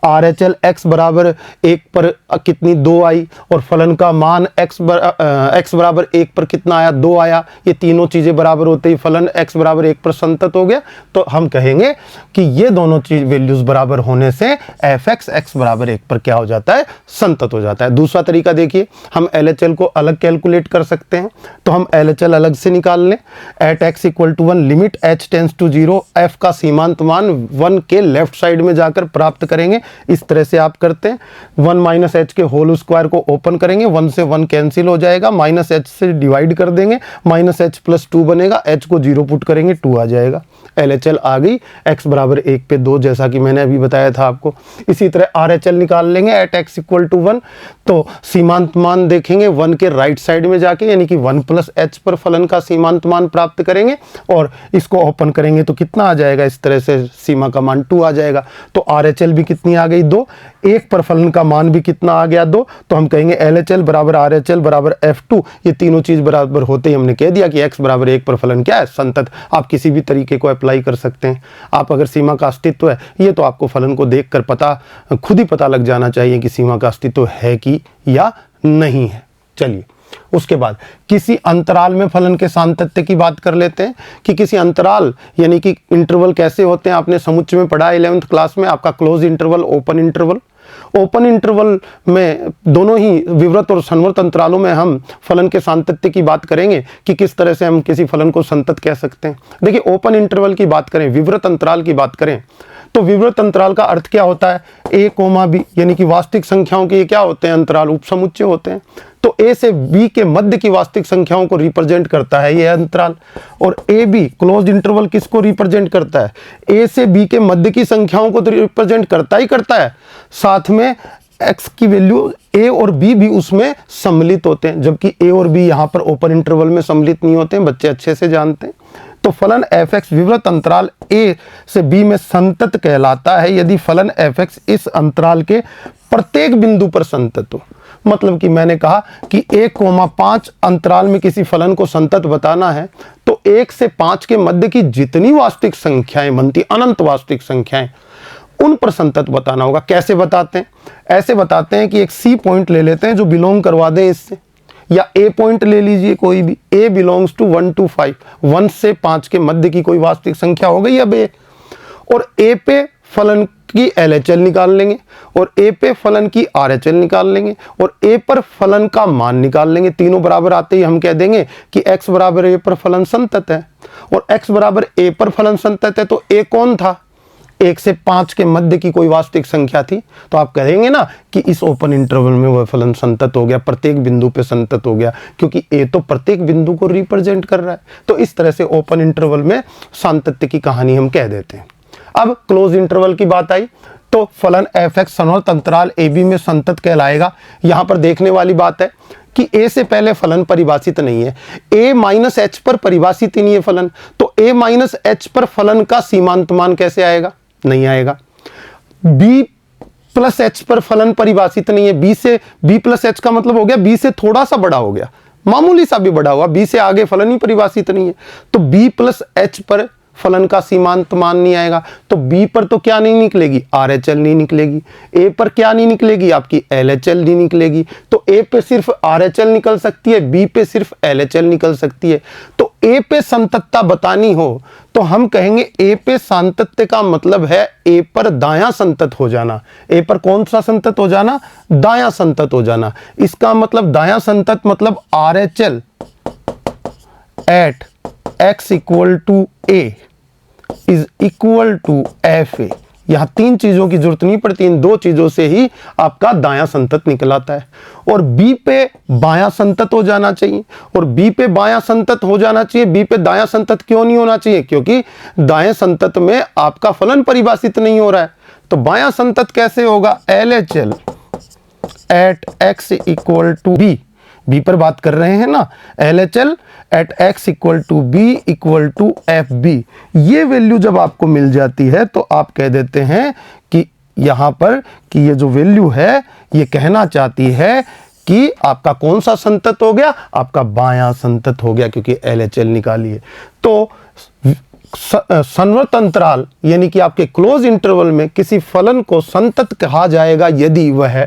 RHL x बराबर 1 पर कितनी 2 आई, और फलन का मान x बराबर 1 पर कितना आया, 2 आया। ये तीनों चीजें बराबर होते ही फलन x बराबर 1 पर संतत हो गया। तो हम कहेंगे कि ये दोनों चीज वैल्यूज बराबर होने से fx x बराबर 1 पर क्या हो जाता है, संतत हो जाता है। दूसरा तरीका देखिए, हम LHL को अलग कैलकुलेट कर सकते हैं। तो हम LHL अलग से निकाल लें। At x equal to 1 limit h tends to 0, f का सीमांत मान 1 के लेफ्ट साइड में जाकर प्राप्त करेंगे। इस तरह से आप करते हैं, 1 माइनस h के होल स्क्वायर को ओपन करेंगे, 1 से 1 कैंसिल हो जाएगा, माइनस h से डिवाइड कर देंगे, माइनस h प्लस 2 बनेगा, h को 0 पुट करेंगे, 2 आ जाएगा। LHL आ गई x बराबर 1 पे 2, जैसा कि मैंने अभी बताया था आपको। इसी तरह RHL निकाल लेंगे एट x इक्वल टू 1। तो सीमांत मान देखेंगे 1 के राइट साइड में जाके, यानी कि 1 प्लस h पर फलन का सीमांत मान प्राप्त करेंगे और इसको ओपन करेंगे तो कितना आ जाएगा, इस तरह से सीमा का मान 2 आ जाएगा। तो RHL भी कितनी आ गई 2, 1 पर फलन का मान भी कितना आ गया 2। तो हम कहेंगे LHL बराबर RHL बराबर F2। ये तीनों चीज बराबर होते ही हमने कह दिया कि x बराबर 1 पर फलन क्या है, संतत। आप किसी भी तरीके को अप्लाई कर सकते हैं। आप अगर सीमा का अस्तित्व है, ये तो आपको फलन को देखकर खुद ही पता लग जाना चाहिए कि सीमा का अस्तित्व है कि या नहीं है। चलिए, उसके बाद किसी अंतराल में फलन के सातत्य की बात कर लेते हैं कि किसी अंतराल यानी कि इंटरवल कैसे होते हैं। आपने समुच्चय में पढ़ा 11th क्लास में, आपका close interval, open interval. Open interval में दोनों ही विवृत और संवृत अंतरालों में हम फलन के सातत्य की बात करेंगे कि किस तरह से हम किसी फलन को संतत कह सकते हैं। देखिए, ओपन इंटरवल की बात करें, विवृत अंतराल की बात करें, तो विवृत अंतराल का अर्थ क्या होता है, a, b, यानी कि वास्तविक संख्याओं के क्या होते हैं, अंतराल उपसमुच्चय होते हैं। तो a से b के मध्य की वास्तविक संख्याओं को रिप्रेजेंट करता है ये अंतराल। और a b क्लोज्ड इंटरवल किसको रिप्रेजेंट करता है, a से b के मध्य की संख्याओं को तो रिप्रेजेंट करता ही करता है, साथ में x की वैल्यू a और b भी उसमें सम्मिलित होते हैं, जबकि a और b यहाँ पर ओपन इंटरवल में सम्मिलित नहीं होते हैं, बच्चे अच्छे से जानते हैं। तो फलन fx विवृत अंतराल a से b में संतत कहलाता है यदि फलन fx इस अंतराल के प्रत्येक बिंदु पर संतत हो। मतलब कि मैंने कहा कि 1,5 अंतराल में किसी फलन को संतत बताना है तो 1 से 5 के मध्य की जितनी वास्तविक संख्याएं बनती, अनंत वास्तविक संख्याएं, उन पर संतत बताना होगा। कैसे बताते हैं? ऐसे बताते हैं कि एक सी पॉइंट ले लेते हैं जो बिलोंग करवा दें इससे, या ए पॉइंट ले लीजिए कोई भी, ए बिलोंग्स टू 1 to 5, 1 से 5 के मध्य की कोई वास्तविक संख्या हो गई अब ए, और ए पे फलन की LHL निकाल लेंगे और ए पे फलन की RHL निकाल लेंगे और ए पर फलन का मान निकाल लेंगे। तीनों बराबर आते ही हम कह देंगे कि x बराबर ए पर फलन संतत है, और x बराबर ए पर फलन संतत है तो ए कौन था? 1 से 5 के मध्य की कोई वास्तविक संख्या थी। तो आप कहेंगे ना कि इस ओपन इंटरवल में वह फलन संतत हो गया, प्रत्येक बिंदु पे संतत हो गया, क्योंकि ए तो प्रत्येक बिंदु को रिप्रेजेंट कर रहा है। तो इस तरह से ओपन इंटरवल में सातत्य की कहानी हम कह देते हैं। अब क्लोज इंटरवल की बात आई तो फलन f(x) समवर्त अंतराल ab में संतत कहलाएगा। यहां पर देखने वाली बात है कि a से पहले फलन परिभाषित नहीं है, a माइनस h पर परिभाषित ही नहीं है फलन, तो a माइनस h पर फलन का सीमांत मान कैसे आएगा? नहीं आएगा। b प्लस h पर फलन परिभाषित नहीं है, b प्लस h का मतलब हो गया b से थोड़ा सा बड़ा हो गया, मामूली सा भी बड़ा हुआ, b से आगे फलन ही परिभाषित नहीं है, तो b प्लस h पर फलन का सीमांत मान नहीं आएगा। तो b पर तो क्या नहीं निकलेगी? RHL नहीं निकलेगी। a पर क्या नहीं निकलेगी? आपकी LHL नहीं निकलेगी। तो a पे सिर्फ RHL निकल सकती है, b पे सिर्फ LHL निकल सकती है। तो a पे संततता बतानी हो तो हम कहेंगे a पे सातत्य का मतलब है a पर दायां संतत हो जाना। a पर कौन सा संतत हो जाना? दायां संतत हो जाना। इसका मतलब दायां संतत मतलब RHL at x equal to a is equal to FA। यहां तीन चीजों की जरूरत नहीं पड़ती, इन दो चीजों से ही आपका दायां संतत निकल आता है। और B पे बायां संतत हो जाना चाहिए, और B पे बायां संतत हो जाना चाहिए। B पे दायां संतत क्यों नहीं होना चाहिए? क्योंकि दाएं संतत में आपका फलन परिभाषित नहीं हो रहा है। तो बायां संतत कैसे होगा? LHL at x equal to B, B पर बात कर रहे हैं ना, LHL at x equal to B equal to FB। ये वैल्यू जब आपको मिल जाती है तो आप कह देते हैं कि यहां पर कि ये जो वैल्यू है ये कहना चाहती है कि आपका कौन सा संतत हो गया? आपका बायां संतत हो गया, क्योंकि LHL निकाली है। तो संवर्त अंतराल यानी कि आपके क्लोज इंटरवल में किसी फलन को संतत कहा जाएगा यदि वह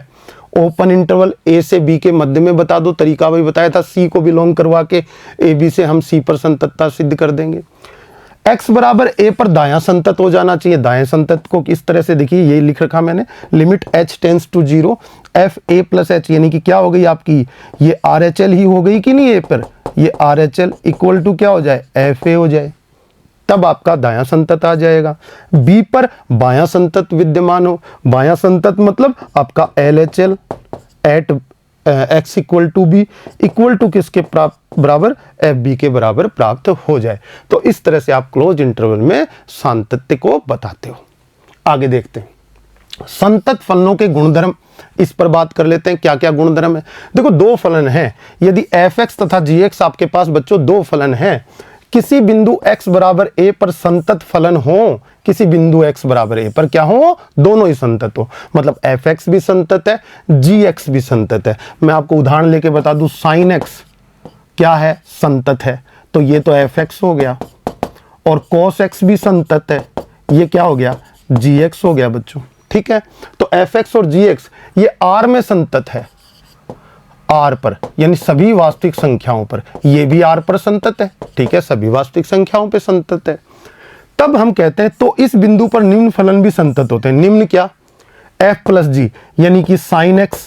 ओपन इंटरवल a से b के मध्य में। बता दो, तरीका वही बताया था, c को बिलोंग करवा के a b से हम c पर संततता सिद्ध कर देंगे। x बराबर a पर दायां संतत हो जाना चाहिए। दाएं संतत को किस तरह से देखिए, ये लिख रखा मैंने, limit h tends to 0 f a plus h, यानी कि क्या हो गई आपकी ये RHL ही हो गई कि नहीं? a पर ये RHL इक्वल टू क्या हो जाए? FA हो जाए, तब आपका दायां संतत आ जाएगा। B पर बायां संतत विद्यमान हो, बायां संतत मतलब आपका LHL at x equal to B equal to किसके बराबर? FB के बराबर प्राप्त हो जाए। तो इस तरह से आप क्लोज इंटरवल में सातत्य को बताते हो। आगे देखते हैं संतत फलनों के गुणधर्म, इस पर बात कर लेते हैं। क्या क्या गुणधर्म है? देखो, दो फलन हैं। यदि fx तथा gx आपके पास बच्चों दो फलन हैं, किसी बिंदु x बराबर a पर संतत फलन हो, किसी बिंदु x बराबर a पर क्या हो? दोनों ही संतत हो। मतलब fx भी संतत है, gx भी संतत है। मैं आपको उदाहरण लेके बता दूं, sin x क्या है? संतत है, तो ये तो fx हो गया, और cos x भी संतत है, ये क्या हो गया? gx हो गया बच्चों। ठीक है, तो fx और gx ये r में संतत है, r पर यानी सभी वास्तविक संख्याओं पर, ये भी r पर संतत है। ठीक है, सभी वास्तविक संख्याओं पे संतत है। तब हम कहते हैं तो इस बिंदु पर निम्न फलन भी संतत होते हैं। निम्न क्या? f प्लस जी, यानी कि sin x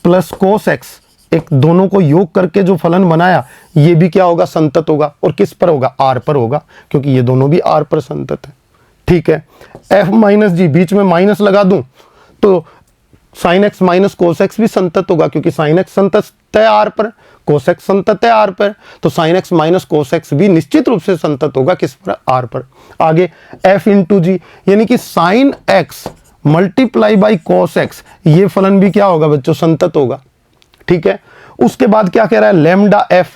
plus cos x, एक दोनों को योग करके जो फलन बनाया ये भी क्या होगा? संतत होगा। और किस पर होगा? r पर होगा, क्योंकि ये दोनों भी r पर संतत है। ठीक है, f माइनस जी, बीच में माइनस लगा दूं तो sin x minus cos x भी संतत होगा, क्योंकि sin x संतत है r पर, cos x संतत है r पर, तो sin x minus cos x भी निश्चित रूप से संतत होगा किस पर? r पर। आगे f इंटू जी, यानी कि sin x multiply by cos x, ये फलन भी क्या होगा बच्चों? संतत होगा। ठीक है, उसके बाद क्या कह रहा है? लैम्डा f,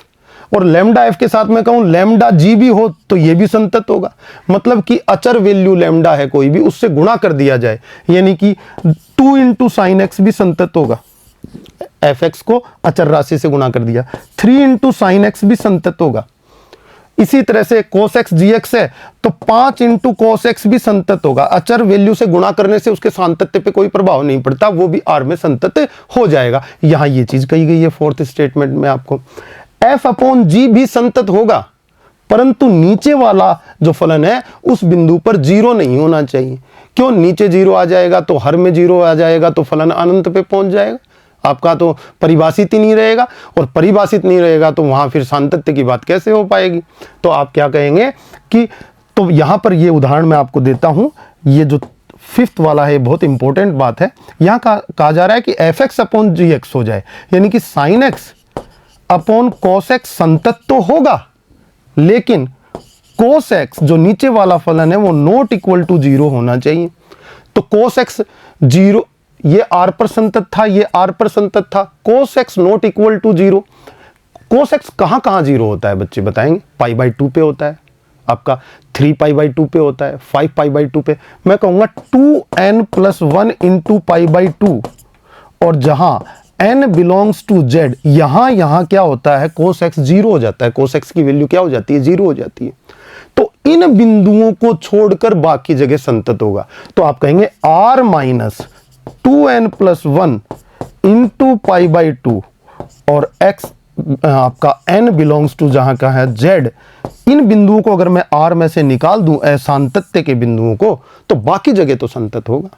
और लैम्डा एफ के साथ मैं कहूं लैम्डा जी भी हो तो ये भी संतत होगा। मतलब कि अचर वैल्यू लैम्डा है कोई भी, उससे गुणा कर दिया जाए, यानी कि 2 इंटू साइन एक्स भी संतत होगा। एफ एक्स को अचर राशि से गुणा कर दिया, 3 इंटू साइन एक्स भी संतत होगा। इसी तरह से कोस एक्स जी एक्स है तो 5 इंटू कोस एक्स भी संतत होगा। अचर वैल्यू से गुणा करने से उसके सांतत्य पे कोई प्रभाव नहीं पड़ता, वो भी आर में संतत हो जाएगा। यहां ये चीज कही गई है फोर्थ स्टेटमेंट में आपको। एफ अपॉन जी भी संतत होगा, परंतु नीचे वाला जो फलन है उस बिंदु पर जीरो नहीं होना चाहिए। क्यों? नीचे जीरो आ जाएगा तो हर में जीरो आ जाएगा तो फलन अनंत पे पहुंच जाएगा, आपका तो परिभाषित ही नहीं रहेगा, और परिभाषित नहीं रहेगा तो वहां फिर सांतत्य की बात कैसे हो पाएगी। तो आप क्या कहेंगे कि, तो यहां पर ये उदाहरण मैं आपको देता हूं, ये जो फिफ्थ वाला है बहुत इंपॉर्टेंट बात है। यहां कहा जा रहा है कि एफ एक्स अपॉन जी एक्स हो जाए, यानी कि sine x upon cos x संतत तो होगा, लेकिन कोस एक्स जो नीचे वाला फलन है वो नॉट इक्वल टू जीरो होना चाहिए। तो कोस एक्स जीरो, ये आर पर संतत था, ये आर पर संतत था, cos x not equal to zero. Cos x कहां कहां जीरो होता है बच्चे बताएंगे? पाई बाई 2 पे होता है, आपका 3 पाई बाई 2 पे होता है, 5 पाई बाई 2 पे। मैं कहूंगा 2n plus 1 into pi by 2, और जहां n बिलोंग्स टू z, यहां क्या होता है, कोस एक्स जीरो हो जाता है। कोस एक्स की वैल्यू क्या हो जाती है? जीरो हो जाती है। तो इन बिंदुओं को छोड़कर बाकी जगह संतत होगा। तो आप कहेंगे r minus 2n plus 1 into pi by 2, और x आपका n बिलोंग्स टू जहां का है z, इन बिंदुओं को अगर मैं r में से निकाल दूं असांतत्य के बिंदुओं को, तो बाकी जगह तो संतत होगा।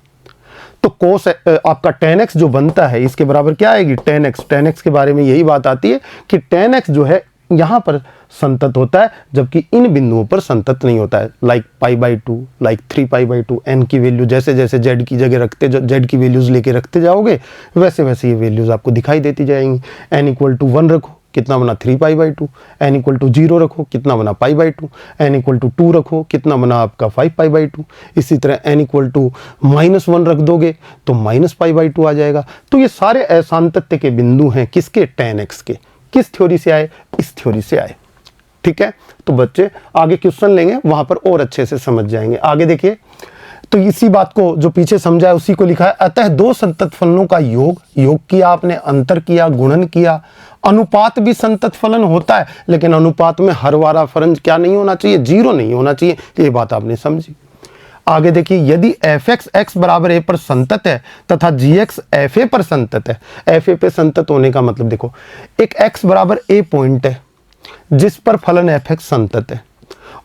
तो कोस आपका tan x जो बनता है इसके बराबर क्या आएगी? tan x। tan x के बारे में यही बात आती है कि tan x जो है यहां पर संतत होता है, जबकि इन बिंदुओं पर संतत नहीं होता है। Like pi by 2, like 3 pi by 2, n की वैल्यू जैसे जैसे z की जगह रखते, z की वैल्यूज लेके रखते जाओगे, वैसे वैसे ये वैल्यूज आपको दिखाई देती जाएंगी। n इक्वल टू 1 रखो, कितना बना 3 pi by 2। n equal to 0 रखो, कितना बना pi by 2। n equal to 2 रखो, कितना बना आपका 5 पाई बाई 2। इसी तरह n इक्वल टू -1 रख दोगे तो माइनस पाई बाई 2 आ जाएगा। तो ये सारे असांतत्य के बिंदु हैं किसके? tan x के। किस थ्योरी से आए? इस थ्योरी से आए। ठीक है, तो बच्चे आगे क्वेश्चन लेंगे, वहां पर और अच्छे से समझ जाएंगे। आगे देखिए, तो इसी बात को जो पीछे समझा है उसी को लिखा है। अतः दो संतत फलनों का योग किया आपने, अंतर किया, गुणन किया। अनुपात भी संतत फलन होता है, लेकिन अनुपात में हर वाला फलन क्या नहीं होना चाहिए? जीरो नहीं होना चाहिए। ये बात आपने समझी। आगे देखिए, यदि एफ एक्स एक्स बराबर ए पर संतत है तथा जी एक्स एफ ए पर संतत है। एफ ए पे संतत होने का मतलब देखो, एक एक्स बराबर ए पॉइंट है जिस पर फलन एफ एक्स संतत है,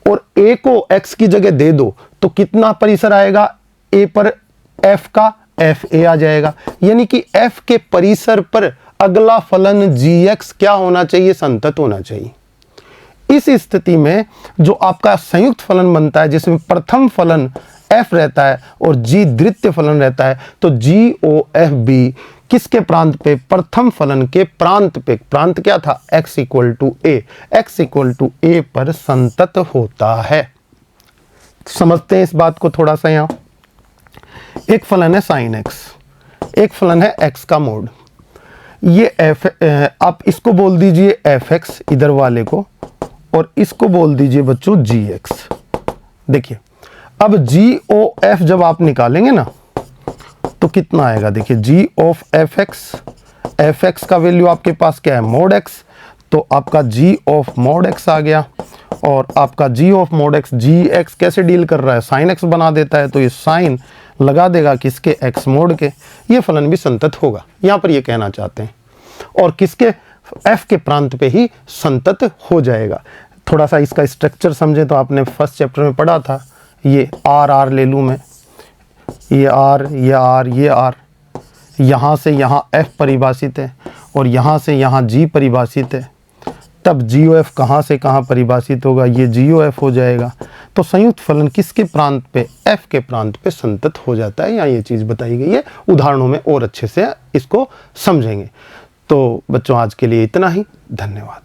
और ए को एक्स की जगह दे दो तो कितना परिसर आएगा? ए पर एफ का एफ ए आ जाएगा, यानी कि एफ के परिसर पर अगला फलन जी एक्स क्या होना चाहिए? संतत होना चाहिए। इस स्थिति में जो आपका संयुक्त फलन बनता है, जिसमें प्रथम फलन f रहता है और g द्वितीय फलन रहता है, तो GOFB किसके प्रांत पे? प्रथम फलन के प्रांत पे। प्रांत क्या था? x equal to a. x equal to a पर संतत होता है। समझते हैं इस बात को थोड़ा सा। यहां एक फलन है साइन x, एक फलन है x का मोड। ये आप इसको बोल दीजिए fx इधर वाले को, और इसको बोल दीजिए बच्चों gx। देखिए, अब GOF जब आप निकालेंगे ना तो कितना आएगा? देखिए, g ऑफ fx का वैल्यू आपके पास क्या है? Mode x। तो आपका g ऑफ मोड x आ गया, और आपका g of mode x, gx कैसे डील कर रहा है? साइन x बना देता है, तो ये साइन लगा देगा किसके? x मोड के। ये फलन भी संतत होगा, यहां पर ये कहना चाहते हैं, और किसके? f के प्रांत पे ही संतत हो जाएगा। थोड़ा सा इसका स्ट्रक्चर समझें तो आपने फर्स्ट चैप्टर में पढ़ा था। ये r ले लूँ मैं, ये r, ये r, ये r, यहाँ से यहाँ f परिभाषित है और यहाँ से यहाँ g परिभाषित है, तब GOF कहाँ से कहाँ परिभाषित होगा? ये GOF हो जाएगा। तो संयुक्त फलन किसके प्रांत पे? f के प्रांत पे संतत हो जाता है। यहाँ ये चीज़ बताई गई है, उदाहरणों में और अच्छे से इसको समझेंगे। तो बच्चों आज के लिए इतना ही, धन्यवाद।